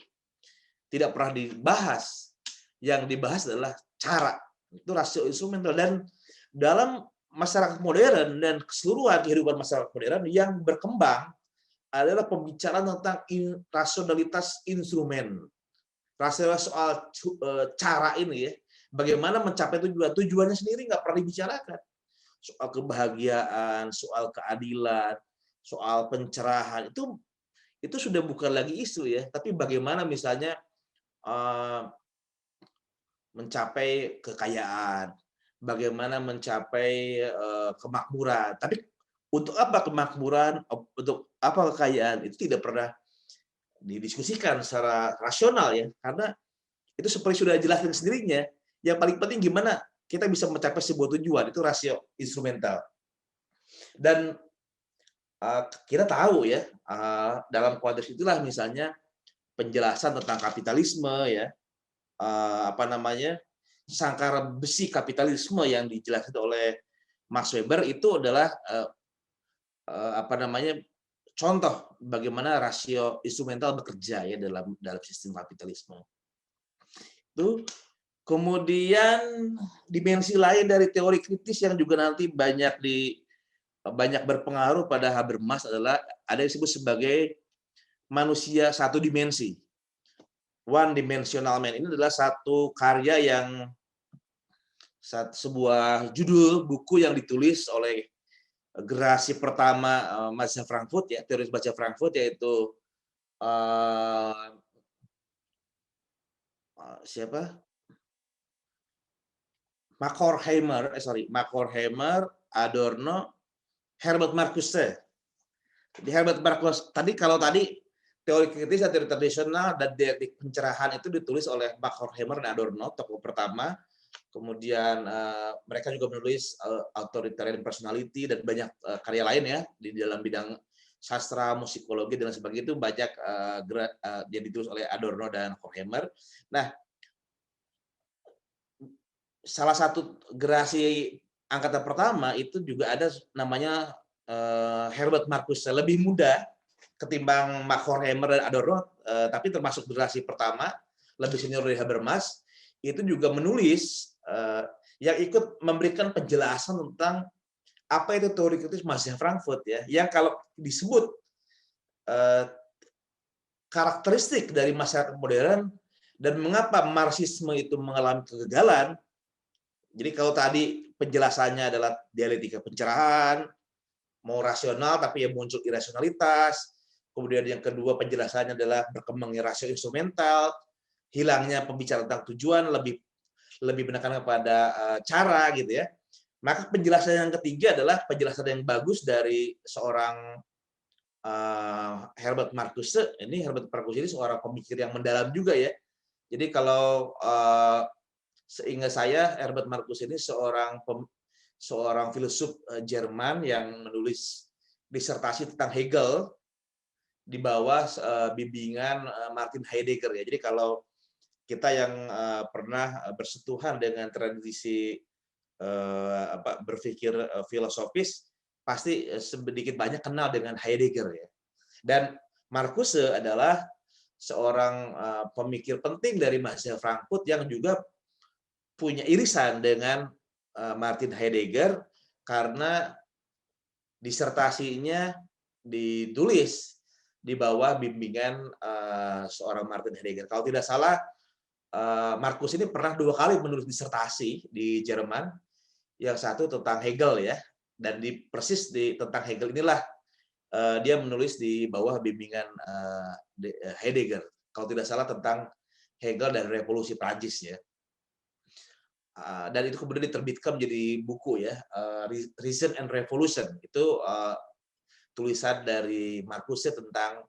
Speaker 2: tidak pernah dibahas. Yang dibahas adalah cara. Itu rasio instrumental. Dan dalam masyarakat modern dan keseluruhan kehidupan masyarakat modern yang berkembang adalah pembicaraan tentang rasionalitas instrumen. Rasio soal cara ini ya, bagaimana mencapai tujuan. Tujuannya sendiri nggak pernah dibicarakan. Soal kebahagiaan, soal keadilan, soal pencerahan, itu sudah bukan lagi isu ya, tapi bagaimana misalnya eh, mencapai kekayaan, bagaimana mencapai kemakmuran. Tapi untuk apa kemakmuran, untuk apa kekayaan, itu tidak pernah didiskusikan secara rasional ya, karena itu seperti sudah jelaskan sendirinya. Yang paling penting gimana kita bisa mencapai sebuah tujuan, itu rasio instrumental. Dan kita tahu ya, dalam konteks itulah misalnya penjelasan tentang kapitalisme ya, apa namanya, sangkara besi kapitalisme yang dijelaskan oleh Max Weber itu adalah apa namanya, contoh bagaimana rasio instrumental bekerja ya dalam dalam sistem kapitalisme. Itu kemudian dimensi lain dari teori kritis yang juga nanti banyak berpengaruh pada Habermas adalah ada yang disebut sebagai manusia satu dimensi. One Dimensional Man ini adalah satu karya yang sebuah judul buku yang ditulis oleh generasi pertama Mazhab Frankfurt ya, teoris Mazhab Frankfurt, yaitu siapa? Markheimer, Adorno, Herbert Marcuse. Di Herbert Marcuse kalau tadi teori kritis dan teori tradisional dan dialektik pencerahan itu ditulis oleh Markheimer dan Adorno, tokoh pertama. Kemudian mereka juga menulis authoritarian personality dan banyak karya lain ya di dalam bidang sastra, musikologi dan sebagainya, itu banyak yang ditulis oleh Adorno dan Horkheimer. Nah, salah satu generasi angkatan pertama itu juga ada namanya Herbert Marcuse, lebih muda ketimbang Max Horkheimer dan Adorno, tapi termasuk generasi pertama, lebih senior dari Habermas. Itu juga menulis yang ikut memberikan penjelasan tentang apa itu teori kritis Mazhab Frankfurt ya, yang kalau disebut karakteristik dari masyarakat modern dan mengapa Marxisme itu mengalami kegagalan. Jadi kalau tadi penjelasannya adalah dialektika pencerahan, mau rasional tapi ya muncul irasionalitas. Kemudian yang kedua penjelasannya adalah berkembangnya rasio instrumental, hilangnya pembicaraan tentang tujuan, lebih menekan kepada cara gitu ya. Maka penjelasan yang ketiga adalah penjelasan yang bagus dari seorang Herbert Marcuse. Ini Herbert Marcuse ini seorang pemikir yang mendalam juga ya. Jadi kalau seingat saya Herbert Marcuse ini seorang filsuf Jerman yang menulis disertasi tentang Hegel di bawah bimbingan Martin Heidegger ya. Jadi kalau kita yang pernah bersentuhan dengan tradisi berpikir filosofis pasti sedikit banyak kenal dengan Heidegger ya. Dan Marcuse adalah seorang pemikir penting dari Mazhab Frankfurt yang juga punya irisan dengan Martin Heidegger karena disertasinya ditulis di bawah bimbingan seorang Martin Heidegger. Kalau tidak salah, Marcuse ini pernah 2 kali menulis disertasi di Jerman. Yang satu tentang Hegel ya, dan tentang Hegel inilah dia menulis di bawah bimbingan Heidegger. Kalau tidak salah tentang Hegel dan revolusi Prancis ya. Dan itu kemudian diterbitkan menjadi buku ya, Reason and Revolution. Itu tulisan dari Marcuse tentang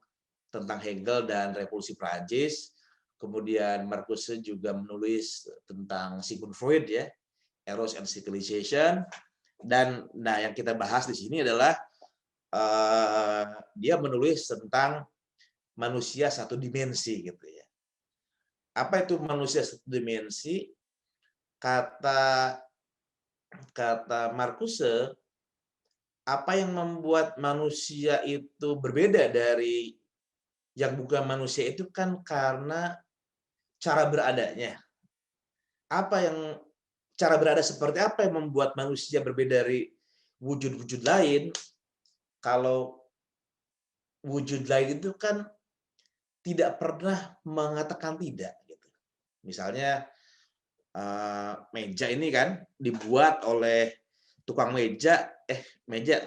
Speaker 2: Hegel dan revolusi Prancis. Kemudian Marcuse juga menulis tentang Sigmund Freud ya, Eros and Civilization. Dan nah yang kita bahas di sini adalah dia menulis tentang manusia satu dimensi gitu ya. Apa itu manusia satu dimensi? Kata Marcuse, apa yang membuat manusia itu berbeda dari yang bukan manusia itu kan karena cara beradanya. Cara berada seperti apa yang membuat manusia berbeda dari wujud-wujud lain? Kalau wujud lain itu kan tidak pernah mengatakan tidak. Gitu. Misalnya meja ini kan dibuat oleh tukang meja, meja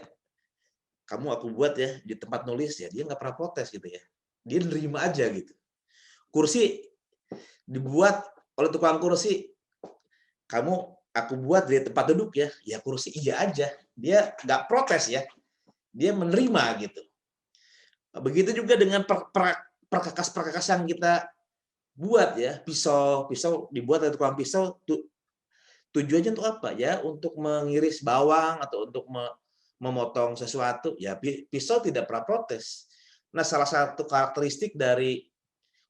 Speaker 2: kamu aku buat ya di tempat nulis ya, dia nggak pernah protes gitu ya. Dia nerima aja gitu. Kursi dibuat oleh tukang kursi, kamu aku buat di tempat duduk ya, ya kursi iya aja. Dia nggak protes ya, dia menerima gitu. Begitu juga dengan perkakas-perkakas yang kita buat ya, pisau dibuat oleh tukang pisau, tujuannya untuk apa ya? Untuk mengiris bawang atau untuk memotong sesuatu. Ya pisau tidak pernah protes. Nah, salah satu karakteristik dari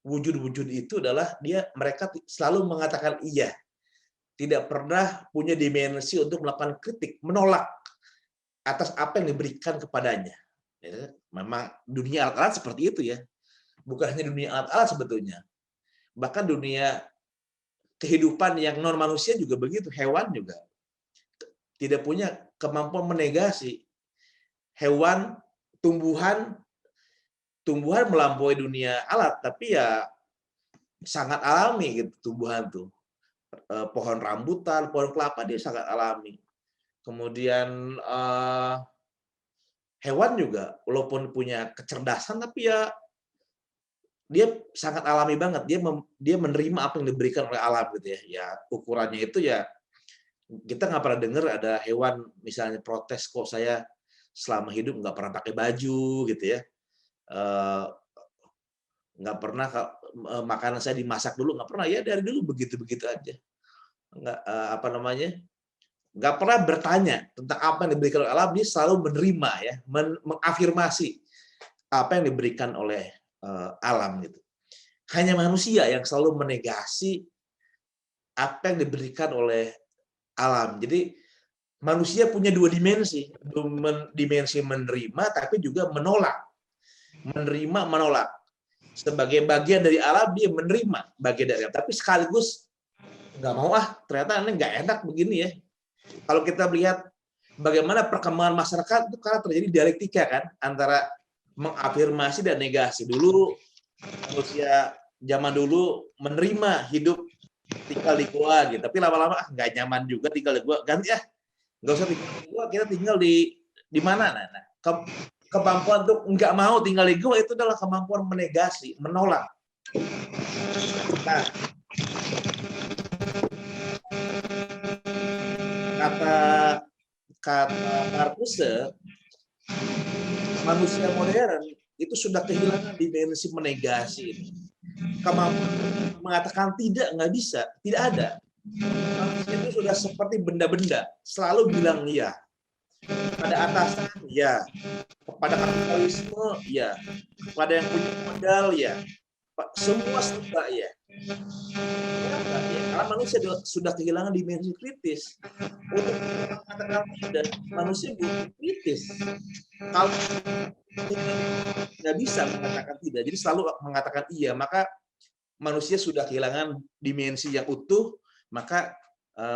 Speaker 2: wujud-wujud itu adalah mereka selalu mengatakan iya. Tidak pernah punya dimensi untuk melakukan kritik, menolak atas apa yang diberikan kepadanya. Ya, memang dunia alat-alat seperti itu ya. Bukan hanya dunia alat-alat sebetulnya. Bahkan dunia kehidupan yang non manusia juga begitu, hewan juga tidak punya kemampuan menegasi. Hewan, tumbuhan melampaui dunia alat, tapi ya sangat alami gitu tumbuhan tuh. Pohon rambutan, pohon kelapa dia sangat alami. Kemudian hewan juga walaupun punya kecerdasan tapi ya dia sangat alami banget. Dia menerima apa yang diberikan oleh alam gitu ya. Ya ukurannya itu ya kita nggak pernah dengar ada hewan misalnya protes kok saya selama hidup nggak pernah pakai baju gitu ya. Nggak pernah makanan saya dimasak dulu, nggak pernah ya, dari dulu begitu-begitu aja. Nggak pernah bertanya tentang apa yang diberikan oleh alam, dia selalu menerima ya, mengafirmasi apa yang diberikan oleh alam gitu. Hanya manusia yang selalu menegasi apa yang diberikan oleh alam. Jadi manusia punya dua dimensi, dimensi menerima tapi juga menolak. Menerima, menolak. Sebagai bagian dari alam dia menerima bagian dari alam, tapi sekaligus nggak mau ternyata ini nggak enak begini ya. Kalau kita melihat bagaimana perkembangan masyarakat itu karena terjadi dialektika kan antara mengafirmasi dan negasi. Dulu manusia zaman dulu menerima hidup tinggal di gua gitu, tapi lama-lama nggak nyaman juga tinggal di gua, ganti nggak usah tinggal di gua, kita tinggal di mana. Nah, kemampuan untuk nggak mau tinggal di gua itu adalah kemampuan menegasi, menolak. Nah, kata Marcuse, manusia modern itu sudah kehilangan dimensi menegasi. Kemampuan mengatakan tidak, nggak bisa, tidak ada. Manusia itu sudah seperti benda-benda, selalu bilang iya. Pada atasan, ya. Kepada kapitalisme, ya. Kepada yang punya modal, ya. Semua serba, ya. Kenapa? Ya, karena manusia sudah kehilangan dimensi kritis. Untuk mengatakan tidak, manusia butuh kritis. Kalau nggak bisa mengatakan tidak, jadi selalu mengatakan iya, maka manusia sudah kehilangan dimensi yang utuh, maka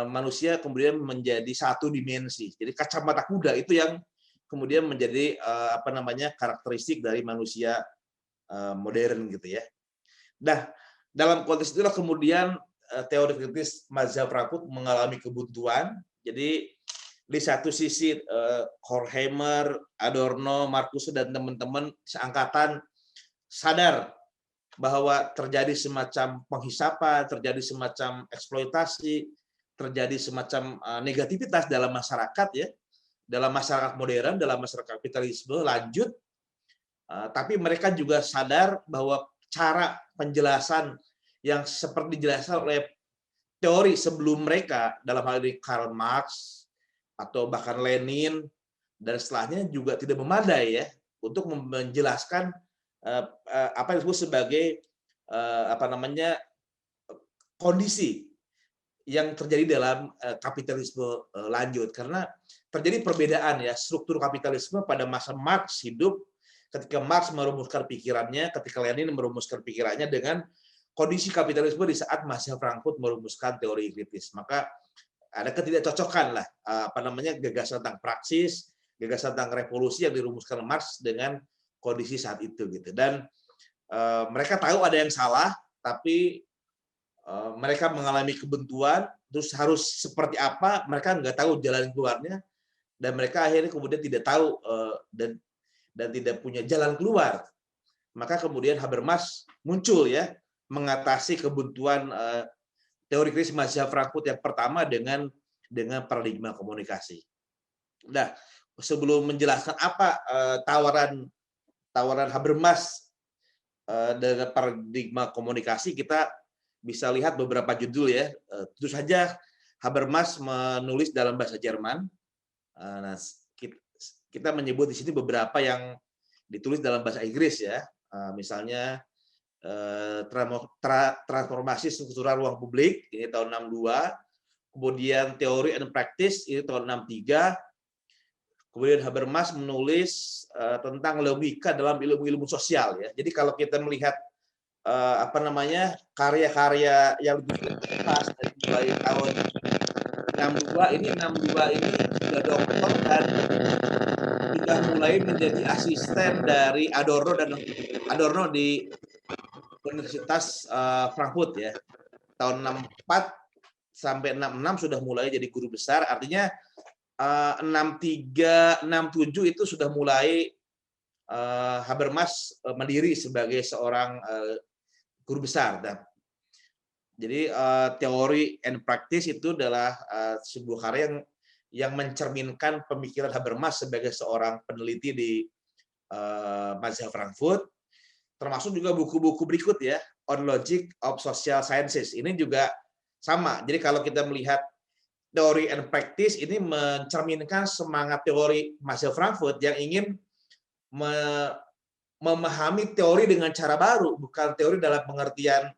Speaker 2: manusia kemudian menjadi satu dimensi. Jadi kacamata kuda itu yang kemudian menjadi karakteristik dari manusia modern gitu ya. Nah, dalam konteks itulah kemudian teori kritis mazhab Frankfurt mengalami kebuntuan. Jadi di satu sisi Horkheimer, Adorno, Marcuse dan teman-teman seangkatan sadar bahwa terjadi semacam penghisapan, terjadi semacam eksploitasi, terjadi semacam negativitas dalam masyarakat ya, dalam masyarakat modern, dalam masyarakat kapitalisme lanjut, tapi mereka juga sadar bahwa cara penjelasan yang seperti dijelaskan oleh teori sebelum mereka, dalam hal ini Karl Marx atau bahkan Lenin dan setelahnya juga tidak memadai ya untuk menjelaskan apa yang disebut sebagai kondisi yang terjadi dalam kapitalisme lanjut, karena terjadi perbedaan ya struktur kapitalisme pada masa Marx hidup, ketika Marx merumuskan pikirannya, ketika Lenin merumuskan pikirannya, dengan kondisi kapitalisme di saat mazhab Frankfurt merumuskan teori kritis. Maka ada ketidakcocokan lah gagasan tentang praksis, gagasan tentang revolusi yang dirumuskan Marx dengan kondisi saat itu gitu. Dan mereka tahu ada yang salah, tapi mereka mengalami kebuntuan, terus harus seperti apa, mereka nggak tahu jalan keluarnya, dan mereka akhirnya kemudian tidak tahu dan tidak punya jalan keluar. Maka kemudian Habermas muncul ya, mengatasi kebuntuan teori kritis mahasiswa Frankfurt yang pertama dengan paradigma komunikasi. Nah, sebelum menjelaskan apa tawaran Habermas dengan paradigma komunikasi, kita bisa lihat beberapa judul ya. Tentu saja Habermas menulis dalam bahasa Jerman. Nah, kita menyebut di sini beberapa yang ditulis dalam bahasa Inggris ya. Misalnya transformasi struktural ruang publik ini tahun 62, kemudian teori and practice ini tahun 63. Kemudian Habermas menulis tentang logika dalam ilmu-ilmu sosial ya. Jadi kalau kita melihat karya-karya yang pas dari tahun 62 ini sudah doktor dan sudah mulai menjadi asisten dari Adorno di Universitas Frankfurt ya. Tahun 64 sampai 66 sudah mulai jadi guru besar, artinya 63, 67 itu sudah mulai Habermas mandiri sebagai seorang guru besar. Jadi teori and practice itu adalah sebuah karya yang mencerminkan pemikiran Habermas sebagai seorang peneliti di Mahasiswa Frankfurt, termasuk juga buku-buku berikut ya, On Logic of Social Sciences. Ini juga sama. Jadi kalau kita melihat teori and practice ini mencerminkan semangat teori Mahasiswa Frankfurt yang ingin memahami teori dengan cara baru, bukan teori dalam pengertian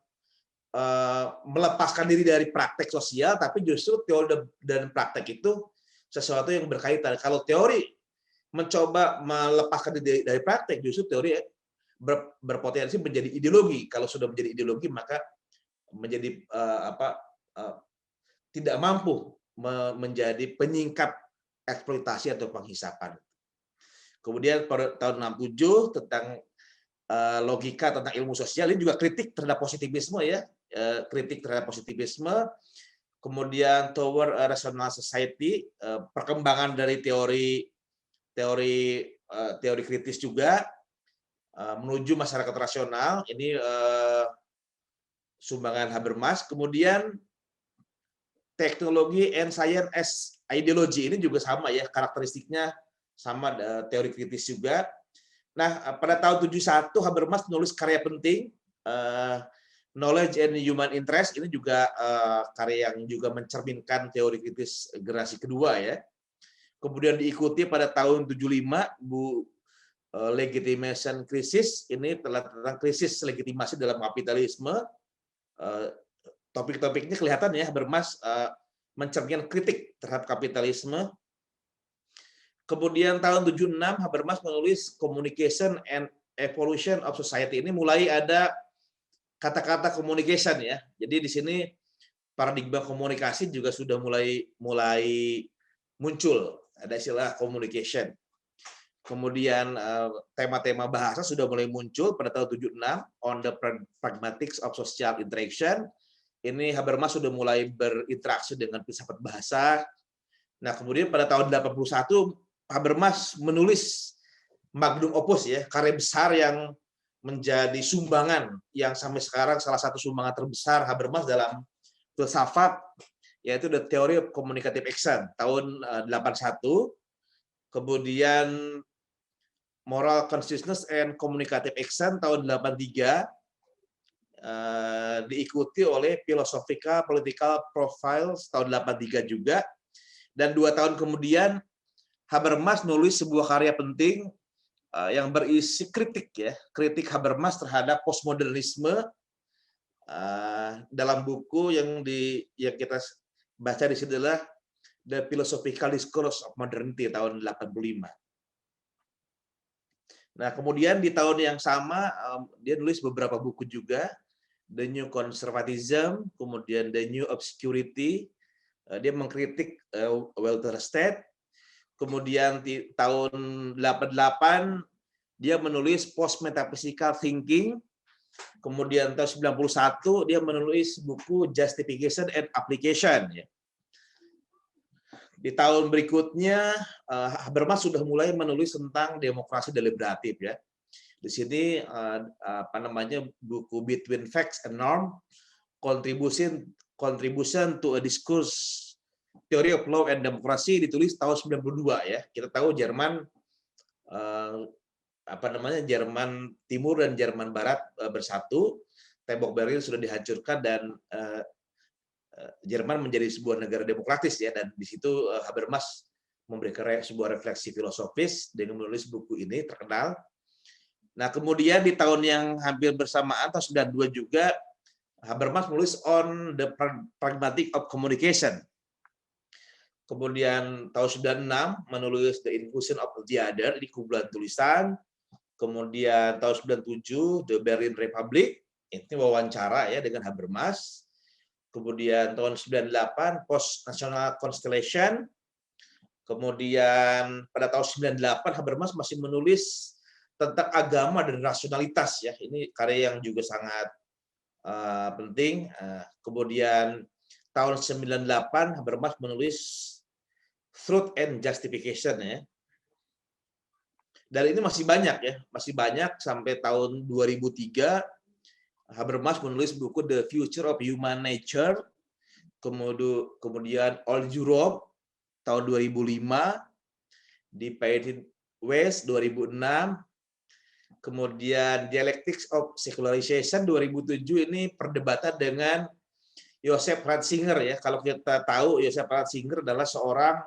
Speaker 2: melepaskan diri dari praktek sosial, tapi justru teori dan praktek itu sesuatu yang berkaitan. Kalau teori mencoba melepaskan diri dari praktek, justru teori berpotensi menjadi ideologi. Kalau sudah menjadi ideologi, maka menjadi tidak mampu menjadi penyingkap eksploitasi atau penghisapan. Kemudian pada tahun 67 tentang logika tentang ilmu sosial, ini juga kritik terhadap positivisme ya, kritik terhadap positivisme. Kemudian Toward a Rational Society, perkembangan dari teori kritis juga menuju masyarakat rasional. Ini sumbangan Habermas. Kemudian teknologi and science as ideology, ini juga sama ya, karakteristiknya sama, teori kritis juga. Nah, pada tahun 71 Habermas menulis karya penting, Knowledge and Human Interest. Ini juga karya yang juga mencerminkan teori kritis generasi kedua ya. Kemudian diikuti pada tahun 75 Legitimation Crisis, ini tentang krisis legitimasi dalam kapitalisme. Topik-topiknya kelihatan ya, Habermas mencerminkan kritik terhadap kapitalisme. Kemudian tahun 76 Habermas menulis Communication and Evolution of Society. Ini mulai ada kata-kata communication ya. Jadi di sini paradigma komunikasi juga sudah mulai muncul. Ada istilah communication. Kemudian tema-tema bahasa sudah mulai muncul pada tahun 76 on the pragmatics of social interaction. Ini Habermas sudah mulai berinteraksi dengan filsafat bahasa. Nah, kemudian pada tahun 81 Habermas menulis Magnum Opus ya, karya besar yang menjadi sumbangan yang sampai sekarang salah satu sumbangan terbesar Habermas dalam filsafat, yaitu The Theory of Communicative Action tahun 81. Kemudian Moral Consciousness and Communicative Action tahun 83, diikuti oleh Philosophical Political Profiles tahun 83 juga. Dan 2 tahun kemudian Habermas nulis sebuah karya penting yang berisi kritik ya, kritik Habermas terhadap postmodernisme dalam buku yang kita baca di sini adalah The Philosophical Discourse of Modernity tahun 85. Nah, kemudian di tahun yang sama dia nulis beberapa buku juga, The New Conservatism, kemudian The New Obscurity. Dia mengkritik welfare state. Kemudian di tahun 88 dia menulis Post Metaphysical Thinking. Kemudian tahun 91 dia menulis buku Justification and Application. Ya. Di tahun berikutnya Habermas sudah mulai menulis tentang demokrasi deliberatif ya. Di sini buku Between Facts and Norm, Contribution to a Discourse Theory of Law and Democracy ditulis tahun 92 ya. Kita tahu Jerman Jerman Timur dan Jerman Barat bersatu, tembok Berlin sudah dihancurkan dan Jerman menjadi sebuah negara demokratis ya, dan di situ Habermas memberikan sebuah refleksi filosofis dengan menulis buku ini terkenal. Nah, kemudian di tahun yang hampir bersamaan tahun 92 juga Habermas menulis On the Pragmatic of Communication. Kemudian tahun 96 menulis The Inclusion of the Other, ini kumpulan tulisan. Kemudian tahun 97 The Berlin Republic, ini wawancara ya dengan Habermas. Kemudian tahun 98 Post-National Constellation. Kemudian pada tahun 98 Habermas masih menulis tentang agama dan rasionalitas ya. Ini karya yang juga sangat penting. Kemudian tahun 98 Habermas menulis Truth and Justification ya. Dan ini masih banyak ya, masih banyak sampai tahun 2003 Habermas menulis buku The Future of Human Nature, kemudian All Europe tahun 2005, Divided West 2006, kemudian Dialectics of Secularization 2007 ini perdebatan dengan Joseph Ratzinger ya. Kalau kita tahu Joseph Ratzinger adalah seorang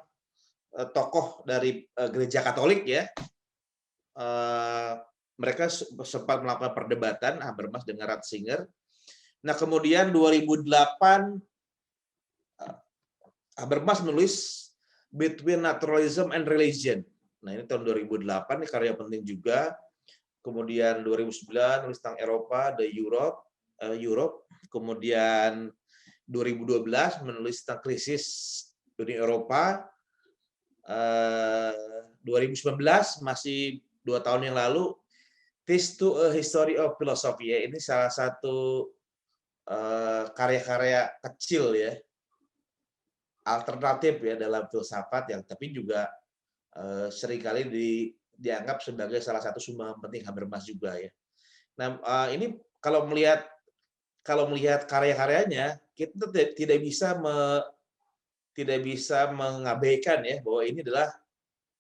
Speaker 2: tokoh dari gereja Katolik ya. Mereka sempat melakukan perdebatan Habermas dengan Ratzinger. Nah, kemudian 2008 Habermas menulis Between Naturalism and Religion. Nah, ini tahun 2008, ini karya penting juga. Kemudian 2009 menulis tentang Eropa, The Europe. Kemudian 2012 menulis tentang krisis Uni Eropa. 2019 masih 2 tahun yang lalu This to a History of Philosophy ya. Ini salah satu karya-karya kecil ya, alternatif ya dalam filsafat yang tapi juga seringkali dianggap sebagai salah satu sumbangan penting Habermas juga ya. Nah, ini kalau melihat karya-karyanya kita tidak bisa mengabaikan ya bahwa ini adalah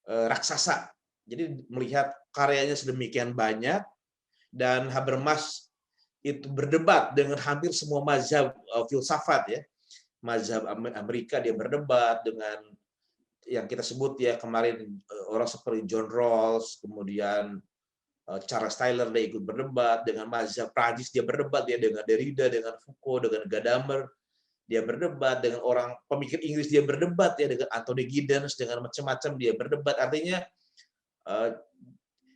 Speaker 2: raksasa. Jadi melihat karyanya sedemikian banyak dan Habermas itu berdebat dengan hampir semua mazhab filsafat ya. Mazhab Amerika dia berdebat dengan yang kita sebut ya kemarin orang seperti John Rawls, kemudian Charles Taylor dia ikut berdebat, dengan mazhab Prancis dia berdebat ya, dengan Derrida, dengan Foucault, dengan Gadamer dia berdebat, dengan orang pemikir Inggris dia berdebat ya, dengan Anthony Giddens, dengan macam-macam dia berdebat. Artinya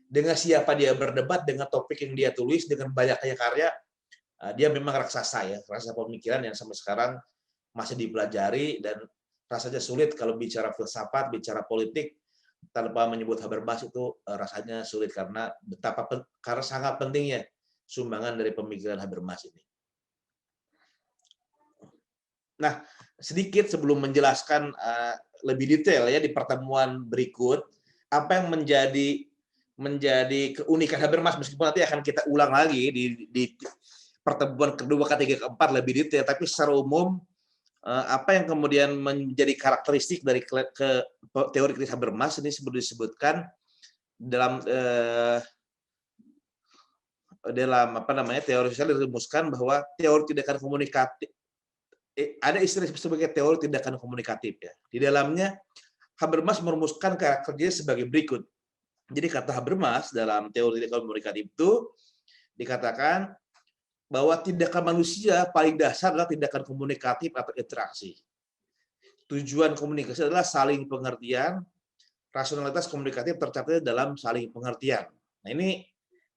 Speaker 2: dengan siapa dia berdebat, dengan topik yang dia tulis, dengan banyaknya karya, dia memang raksasa ya, raksasa pemikiran yang sampai sekarang masih dipelajari dan rasanya sulit kalau bicara filsafat, bicara politik tanpa menyebut Habermas itu rasanya sulit karena karena sangat pentingnya sumbangan dari pemikiran Habermas ini. Nah, sedikit sebelum menjelaskan lebih detail ya di pertemuan berikut apa yang menjadi keunikan Habermas, meskipun nanti akan kita ulang lagi di pertemuan kedua, ketiga, keempat lebih detail, tapi secara umum apa yang kemudian menjadi karakteristik dari teori kritis Habermas ini seperti disebutkan dalam teori sosial dirumuskan bahwa teori tindakan komunikatif ada istilah sebagai teori tindakan komunikatif ya. Di dalamnya Habermas merumuskan karakternya sebagai berikut. Jadi kata Habermas dalam teori tindakan komunikatif itu dikatakan bahwa tindakan manusia paling dasar adalah tindakan komunikatif atau interaksi. Tujuan komunikasi adalah saling pengertian, rasionalitas komunikatif tercapai dalam saling pengertian. Nah, ini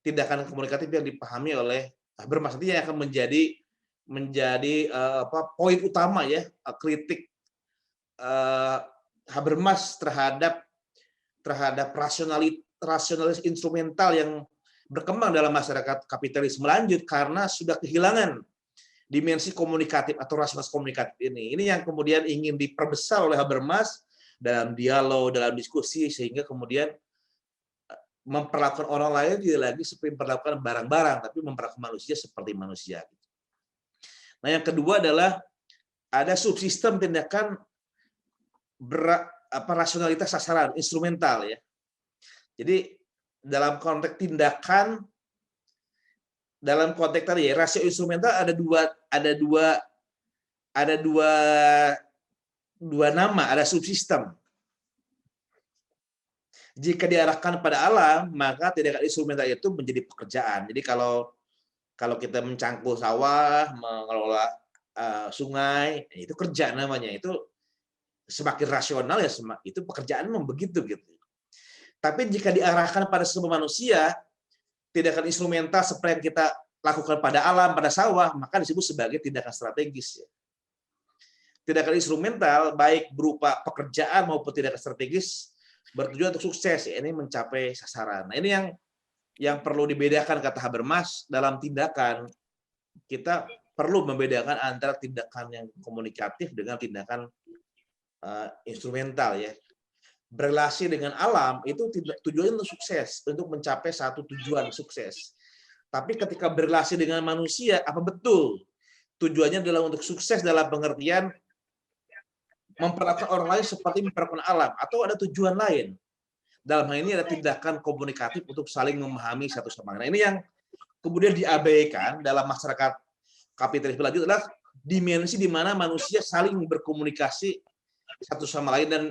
Speaker 2: tindakan komunikatif yang dipahami oleh Habermas nanti yang akan menjadi poin utama ya kritik Habermas terhadap rasionalis instrumental yang berkembang dalam masyarakat kapitalisme lanjut karena sudah kehilangan dimensi komunikatif atau rasionalitas komunikatif ini. Ini yang kemudian ingin diperbesar oleh Habermas dalam dialog, dalam diskusi, sehingga kemudian memperlakukan orang lain tidak lagi seperti memperlakukan barang-barang, tapi memperlakukan manusia seperti manusia. Nah, yang kedua adalah ada subsistem tindakan rasionalitas sasaran, instrumental ya. Jadi dalam konteks tindakan, dalam konteks tadi ya, rasio instrumental ada dua nama, ada subsistem. Jika diarahkan pada alam, maka tindakan instrumental itu menjadi pekerjaan. Jadi kalau kita mencangkul sawah, mengelola sungai, itu kerja namanya. Itu semakin rasional ya, itu pekerjaan memang begitu gitu. Tapi jika diarahkan pada sebuah manusia, tindakan instrumental seperti yang kita lakukan pada alam, pada sawah, maka disebut sebagai tindakan strategis. Tindakan instrumental baik berupa pekerjaan maupun tindakan strategis bertujuan untuk sukses, ya, ini mencapai sasaran. Nah, ini yang perlu dibedakan kata Habermas dalam tindakan. Kita perlu membedakan antara tindakan yang komunikatif dengan tindakan instrumental ya. Berrelasi dengan alam itu tujuannya untuk sukses, untuk mencapai satu tujuan sukses. Tapi ketika berrelasi dengan manusia, apa betul tujuannya adalah untuk sukses dalam pengertian memperlakukan orang lain seperti memperlakukan alam, atau ada tujuan lain? Dalam hal ini ada tindakan komunikatif untuk saling memahami satu sama lain. Nah, ini yang kemudian diabaikan dalam masyarakat kapitalisme lanjut adalah dimensi di mana manusia saling berkomunikasi satu sama lain dan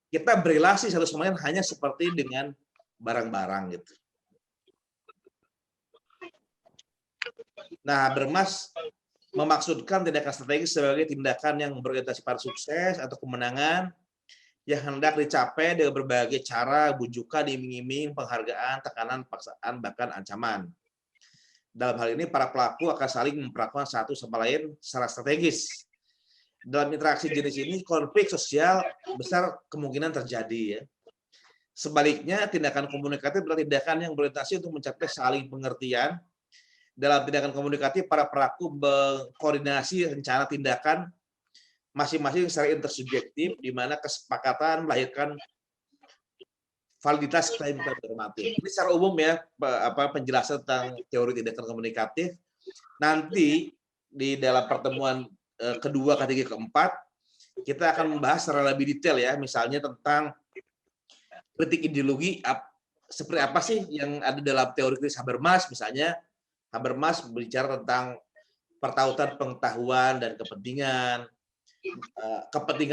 Speaker 2: kita berrelasi satu sama lain hanya seperti dengan barang-barang gitu. Nah, Habermas memaksudkan tindakan strategis sebagai tindakan yang berorientasi pada sukses atau kemenangan yang hendak dicapai dengan berbagai cara, bujukan, iming-iming, penghargaan, tekanan, paksaan, bahkan ancaman. Dalam hal ini, para pelaku akan saling memperlakukan satu sama lain secara strategis. Dalam interaksi jenis ini, konflik sosial besar kemungkinan terjadi. Ya. Sebaliknya, tindakan komunikatif adalah tindakan yang berorientasi untuk mencapai saling pengertian. Dalam tindakan komunikatif, para pelaku berkoordinasi rencana tindakan masing-masing secara intersubjektif, di mana kesepakatan melahirkan validitas klaim normatif. Ini secara umum ya, penjelasan tentang teori tindakan komunikatif. Nanti di dalam pertemuan kedua, ketiga, keempat, kita akan membahas secara lebih detail ya, misalnya tentang kritik ideologi, seperti apa sih yang ada dalam teori kritis Habermas, misalnya Habermas berbicara tentang pertautan pengetahuan dan kepentingan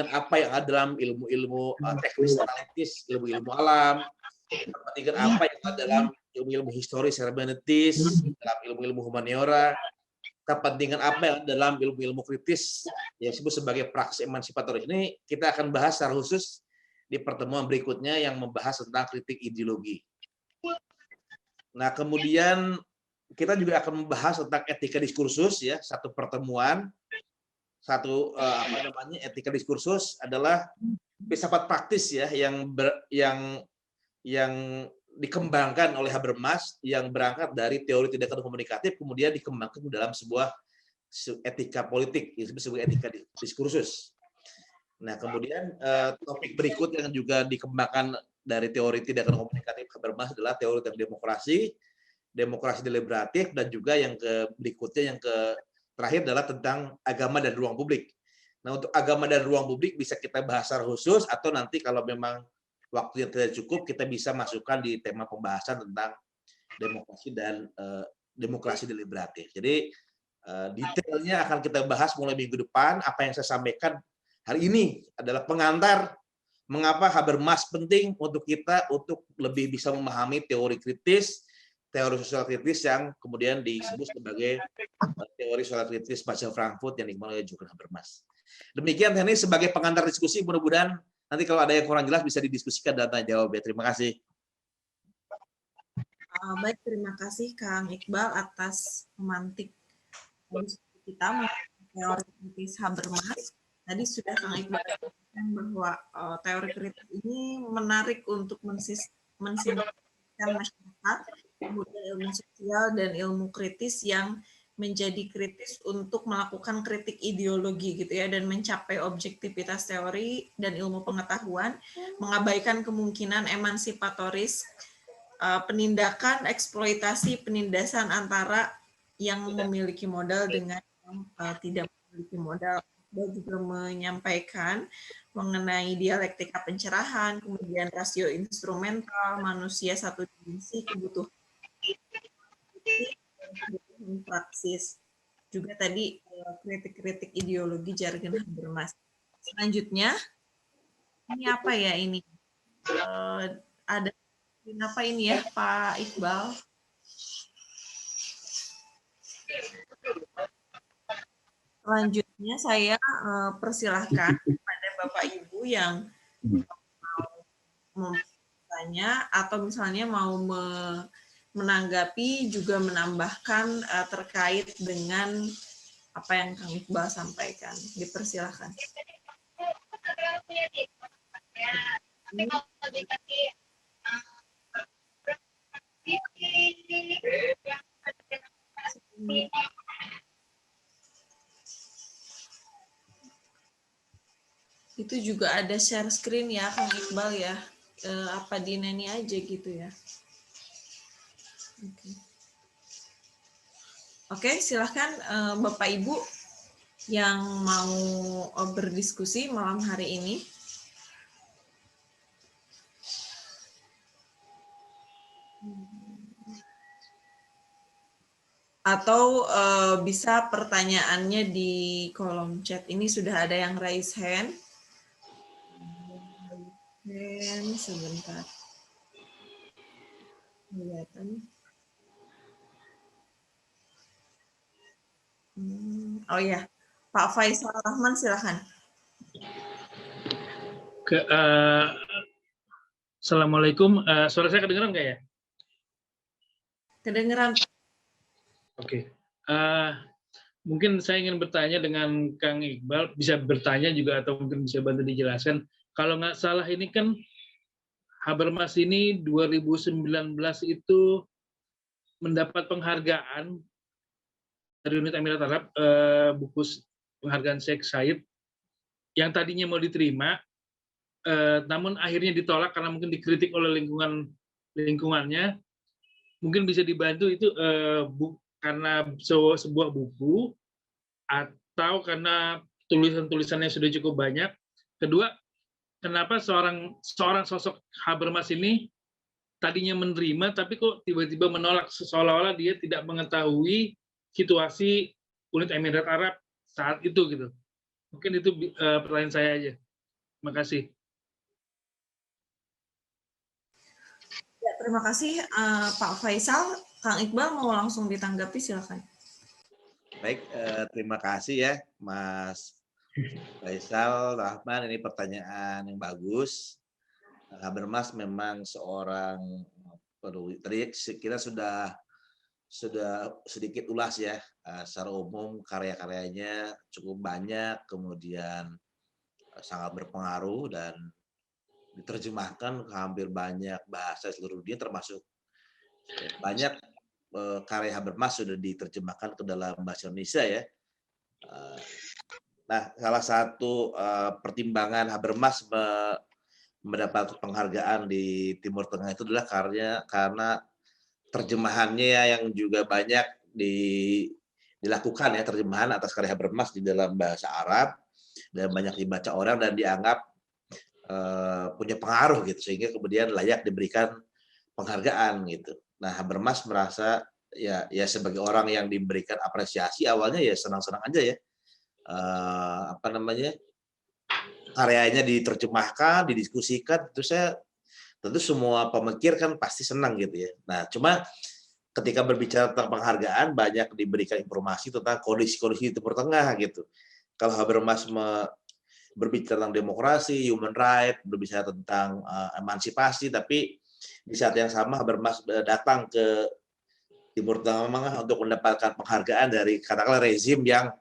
Speaker 2: apa yang ada dalam ilmu-ilmu teknis analitis, ilmu-ilmu alam, kepentingan apa yang ada dalam ilmu-ilmu historis hermeneutis, dalam ilmu-ilmu humaniora, kepentingan apa yang ada dalam ilmu-ilmu kritis yang disebut sebagai praksi emansipatoris. Ini kita akan bahas secara khusus di pertemuan berikutnya yang membahas tentang kritik ideologi. Nah, kemudian kita juga akan membahas tentang etika diskursus ya, satu pertemuan. Etika diskursus adalah filsafat praktis ya yang dikembangkan oleh Habermas yang berangkat dari teori tindakan komunikatif kemudian dikembangkan dalam sebuah etika politik yang disebut sebagai etika diskursus. Nah, kemudian topik berikut yang juga dikembangkan dari teori tindakan komunikatif Habermas adalah teori tentang demokrasi deliberatif, dan juga yang berikutnya yang terakhir adalah tentang agama dan ruang publik. Nah, untuk agama dan ruang publik bisa kita bahas secara khusus, atau nanti kalau memang waktu yang tidak cukup, kita bisa masukkan di tema pembahasan tentang demokrasi dan demokrasi deliberatif. Jadi detailnya akan kita bahas mulai minggu depan. Apa yang saya sampaikan hari ini adalah pengantar mengapa Habermas penting untuk kita untuk lebih bisa memahami teori kritis, teori sosial kritis yang kemudian disebut sebagai teori sosial kritis Basel Frankfurt yang dikembangkan oleh Jürgen Habermas. Demikian ini sebagai pengantar diskusi, mudah-mudahan nanti kalau ada yang kurang jelas bisa didiskusikan dan tanya jawab ya. Terima kasih.
Speaker 1: Baik, terima kasih Kang Iqbal atas memantik kita mengenai teori kritis Habermas. Tadi sudah Kang Iqbal katakan bahwa teori kritis ini menarik untuk mensimpulkan masyarakat kemudian ilmu sosial dan ilmu kritis yang menjadi kritis untuk melakukan kritik ideologi gitu ya, dan mencapai objektivitas teori dan ilmu pengetahuan, mengabaikan kemungkinan emansipatoris, penindakan, eksploitasi, penindasan antara yang memiliki modal dengan yang tidak memiliki modal. Dia juga menyampaikan mengenai dialektika pencerahan, kemudian rasio instrumental, manusia satu dimensi, kebutuhan praksis. Juga tadi kritik-kritik ideologi jargon Habermas. Selanjutnya, ini apa ya ini? Ada apa ini ya Pak Iqbal? Selanjutnya saya persilahkan kepada Bapak Ibu yang mau bertanya atau misalnya mau menanggapi, juga menambahkan terkait dengan apa yang Kang Iqbal sampaikan. Dipersilahkan. Itu juga ada share screen ya Kang Iqbal ya. Apa di Neni aja gitu ya. Oke, silahkan Bapak Ibu yang mau berdiskusi malam hari ini. Atau bisa pertanyaannya di kolom chat. Ini sudah ada yang raise hand. Sebentar. Kelihatan. Oh ya, Pak Faisal Rahman silahkan.
Speaker 3: Assalamualaikum. Suara saya kedengeran nggak ya?
Speaker 1: Kedengeran.
Speaker 3: Oke. Mungkin saya ingin bertanya dengan Kang Iqbal, bisa bertanya juga atau mungkin bisa bantu dijelaskan. Kalau nggak salah ini kan Habermas ini 2019 itu mendapat penghargaan dari Uni Emirat Arab, buku penghargaan Sheikh Said, yang tadinya mau diterima, namun akhirnya ditolak karena mungkin dikritik oleh lingkungannya. Mungkin bisa dibantu itu karena sebuah buku atau karena tulisan-tulisannya sudah cukup banyak. Kedua, kenapa seorang sosok Habermas ini tadinya menerima tapi kok tiba-tiba menolak, seolah-olah dia tidak mengetahui situasi Uni Emirat Arab saat itu gitu. Mungkin itu pertanyaan saya aja. Terima kasih.
Speaker 1: Ya, terima kasih Pak Faisal. Kang Iqbal mau langsung ditanggapi, silakan.
Speaker 2: Baik, terima kasih ya Mas Faisal Rahman. Ini pertanyaan yang bagus. Habermas memang seorang, tadi kita sudah sedikit ulas ya, secara umum karya-karyanya cukup banyak, kemudian sangat berpengaruh dan diterjemahkan ke hampir banyak bahasa seluruh dunia, termasuk banyak karya Habermas sudah diterjemahkan ke dalam bahasa Indonesia ya. Nah, salah satu pertimbangan Habermas mendapat penghargaan di Timur Tengah itu adalah karena terjemahannya yang juga banyak dilakukan ya, terjemahan atas karya Habermas di dalam bahasa Arab dan banyak dibaca orang dan dianggap punya pengaruh gitu, sehingga kemudian layak diberikan penghargaan gitu. Nah, Habermas merasa ya sebagai orang yang diberikan apresiasi, awalnya ya senang-senang aja ya, karyanya diterjemahkan, didiskusikan, tentu semua pemikir kan pasti senang gitu ya. Nah, cuma ketika berbicara tentang penghargaan, banyak diberikan informasi tentang kondisi-kondisi di Timur Tengah gitu. Kalau Habermas berbicara tentang demokrasi, human right, berbicara tentang emansipasi, tapi di saat yang sama Habermas datang ke Timur Tengah untuk mendapatkan penghargaan dari katakanlah rezim yang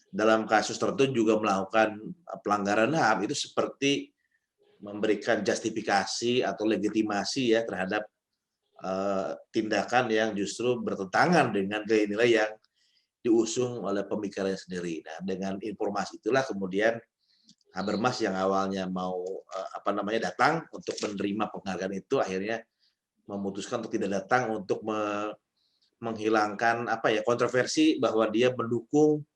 Speaker 2: dalam kasus tertentu juga melakukan pelanggaran HAM, itu seperti memberikan justifikasi atau legitimasi ya terhadap tindakan yang justru bertentangan dengan nilai-nilai yang diusung oleh pemikirannya sendiri. Nah, dengan informasi itulah kemudian Habermas yang awalnya mau datang untuk menerima penghargaan itu akhirnya memutuskan untuk tidak datang untuk menghilangkan kontroversi bahwa dia mendukung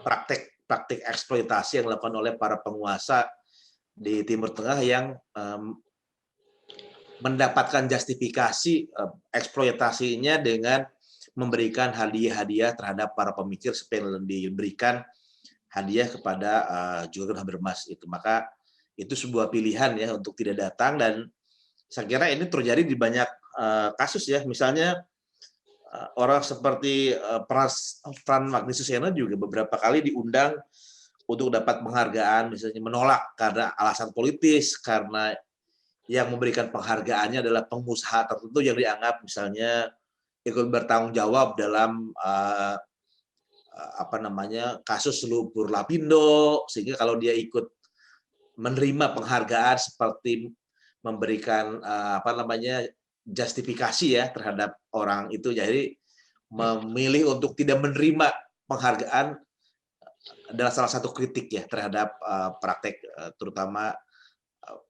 Speaker 2: praktek eksploitasi yang dilakukan oleh para penguasa di Timur Tengah yang mendapatkan justifikasi eksploitasinya dengan memberikan hadiah-hadiah terhadap para pemikir seperti diberikan hadiah kepada Jürgen Habermas itu. Maka itu sebuah pilihan ya untuk tidak datang, dan saya kira ini terjadi di banyak kasus ya. Misalnya orang seperti Franz Magnius juga beberapa kali diundang untuk dapat penghargaan, misalnya menolak karena alasan politis, karena yang memberikan penghargaannya adalah pengusaha tertentu yang dianggap misalnya ikut bertanggung jawab dalam kasus lumpur Lapindo, sehingga kalau dia ikut menerima penghargaan seperti memberikan justifikasi ya terhadap orang itu, jadi memilih untuk tidak menerima penghargaan adalah salah satu kritik ya terhadap praktek terutama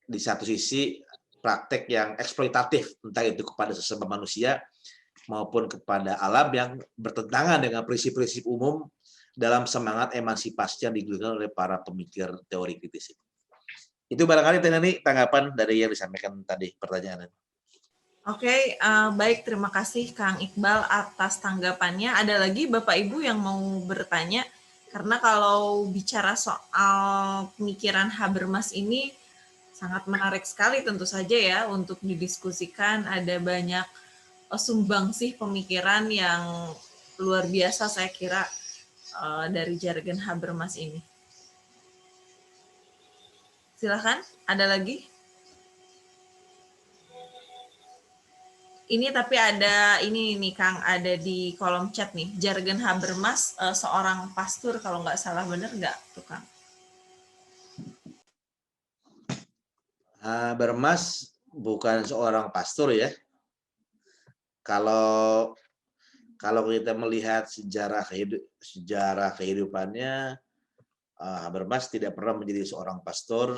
Speaker 2: di satu sisi praktek yang eksploitatif, entah itu kepada sesama manusia maupun kepada alam, yang bertentangan dengan prinsip-prinsip umum dalam semangat emansipasi yang digunakan oleh para pemikir teori kritis. Itu barangkali Nani tanggapan dari yang disampaikan tadi pertanyaannya.
Speaker 1: Oke, baik, terima kasih Kang Iqbal atas tanggapannya. Ada lagi Bapak Ibu yang mau bertanya? Karena kalau bicara soal pemikiran Habermas ini sangat menarik sekali tentu saja ya untuk didiskusikan. Ada banyak sumbangsih pemikiran yang luar biasa saya kira dari Jürgen Habermas ini. Silakan, ada lagi? Ini tapi ada ini nih Kang, ada di kolom chat nih, Jürgen Habermas seorang pastor kalau nggak salah, bener nggak tuh Kang?
Speaker 2: Habermas bukan seorang pastor ya. Kalau kita melihat sejarah kehidupannya, Habermas tidak pernah menjadi seorang pastor.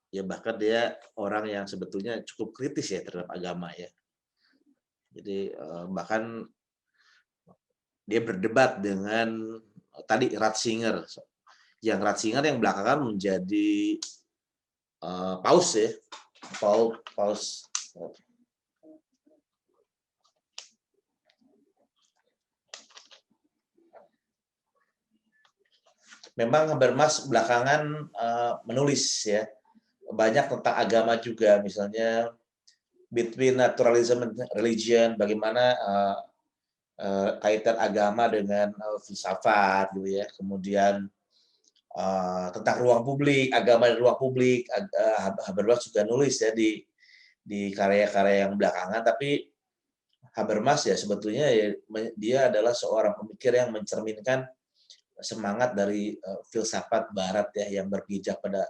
Speaker 2: Ya bahkan dia orang yang sebetulnya cukup kritis ya terhadap agama ya. Jadi bahkan dia berdebat dengan tadi Ratzinger, yang belakangan menjadi paus ya, paus. Memang Habermas belakangan menulis ya banyak tentang agama juga, misalnya Between Naturalism and Religion, bagaimana kaitan agama dengan filsafat gitu ya. Kemudian tentang ruang publik, agama dan ruang publik, Habermas juga nulis ya di karya-karya yang belakangan. Tapi Habermas ya sebetulnya ya, dia adalah seorang pemikir yang mencerminkan semangat dari filsafat Barat ya, yang berpijak pada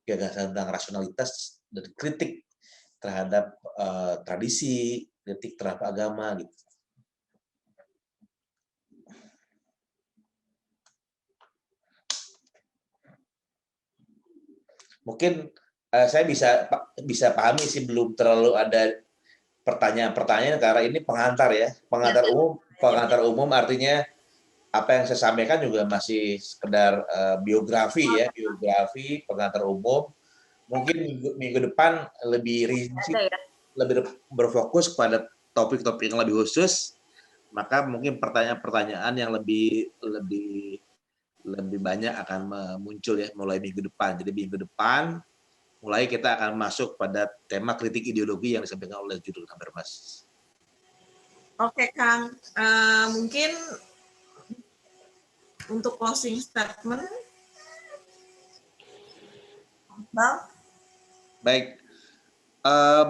Speaker 2: gagasan tentang rasionalitas dan kritik terhadap tradisi, kritik terhadap agama gitu. Mungkin saya bisa pahami sih, belum terlalu ada pertanyaan-pertanyaan karena ini pengantar ya, pengantar umum artinya apa yang saya sampaikan juga masih sekedar biografi ya, biografi pengantar umum. Mungkin minggu depan lebih rinci, lebih berfokus pada topik-topik yang lebih khusus, maka mungkin pertanyaan-pertanyaan yang lebih banyak akan muncul ya mulai minggu depan. Jadi minggu depan mulai kita akan masuk pada tema kritik ideologi yang disampaikan oleh Jürgen Habermas.
Speaker 1: Oke Kang, mungkin untuk closing statement,
Speaker 2: Baik,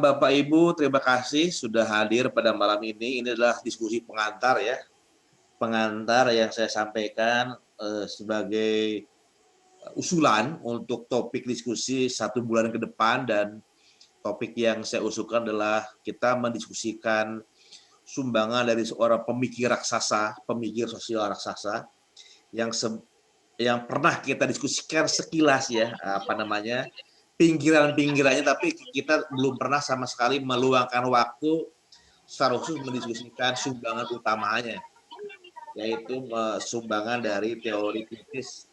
Speaker 2: Bapak Ibu, terima kasih sudah hadir pada malam ini. Ini adalah diskusi pengantar ya, pengantar yang saya sampaikan sebagai usulan untuk topik diskusi 1 bulan ke depan, dan topik yang saya usulkan adalah kita mendiskusikan sumbangan dari seorang pemikir raksasa, pemikir sosial raksasa yang yang pernah kita diskusikan sekilas ya, pinggiran-pinggirannya, tapi kita belum pernah sama sekali meluangkan waktu secara khusus mendiskusikan sumbangan utamanya, yaitu sumbangan dari teori kritis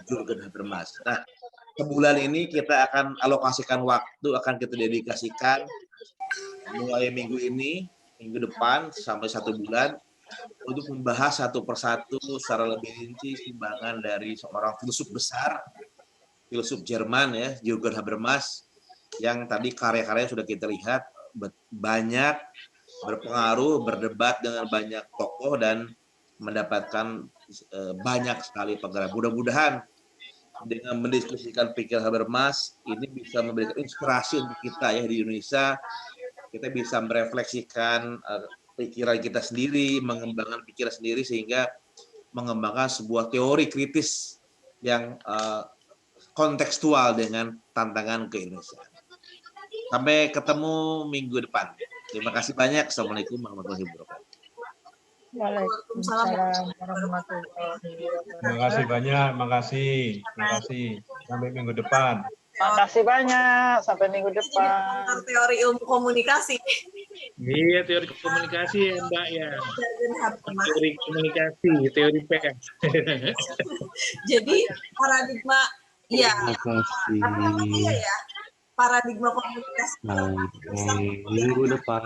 Speaker 2: Jürgen Habermas. Nah, sebulan ini kita akan alokasikan waktu, akan kita dedikasikan mulai minggu ini, minggu depan sampai 1 bulan untuk membahas satu persatu secara lebih rinci sumbangan dari seorang filsuf besar, filsuf Jerman ya, Jürgen Habermas, yang tadi karya-karyanya sudah kita lihat banyak berpengaruh, berdebat dengan banyak tokoh dan mendapatkan banyak sekali penggerak. Mudah-mudahan dengan mendiskusikan pikiran Habermas ini bisa memberikan inspirasi untuk kita ya di Indonesia. Kita bisa merefleksikan pikiran kita sendiri, mengembangkan pikiran sendiri sehingga mengembangkan sebuah teori kritis yang kontekstual dengan tantangan ke Indonesia. Sampai ketemu minggu depan. Terima kasih banyak. Assalamualaikum warahmatullahi wabarakatuh.
Speaker 4: Waalaikumsalam warahmatullahi wabarakatuh.
Speaker 5: Terima kasih banyak, terima kasih. Sampai minggu depan.
Speaker 4: Makasih banyak, sampai minggu depan.
Speaker 1: Teori ilmu komunikasi.
Speaker 3: Iya, teori komunikasi ya Mbak ya. Teori komunikasi, teori PS.
Speaker 1: Jadi paradigma, ya, ya, paradigma komunikasi
Speaker 6: minggu depan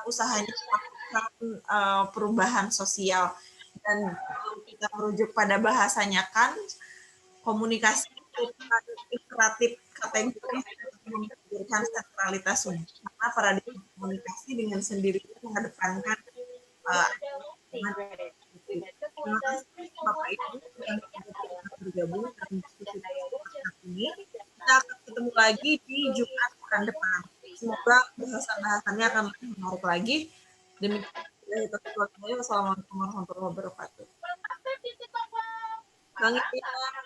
Speaker 1: usahanya perubahan sosial, dan kita merujuk pada bahasanya kan komunikasi iteratif kategoris menghadirkan sentralitas sumber, karena paradigma komunikasi dengan sendirinya mengedepankan terima kasih Bapak Ibu yang bergabung dalam diskusi ini. Kita akan ketemu lagi di Jumat pekan depan. Semoga bahasan-bahasannya akan lebih menarik lagi. Demikian, wassalamualaikum warahmatullahi wabarakatuh. Bang Iqbal.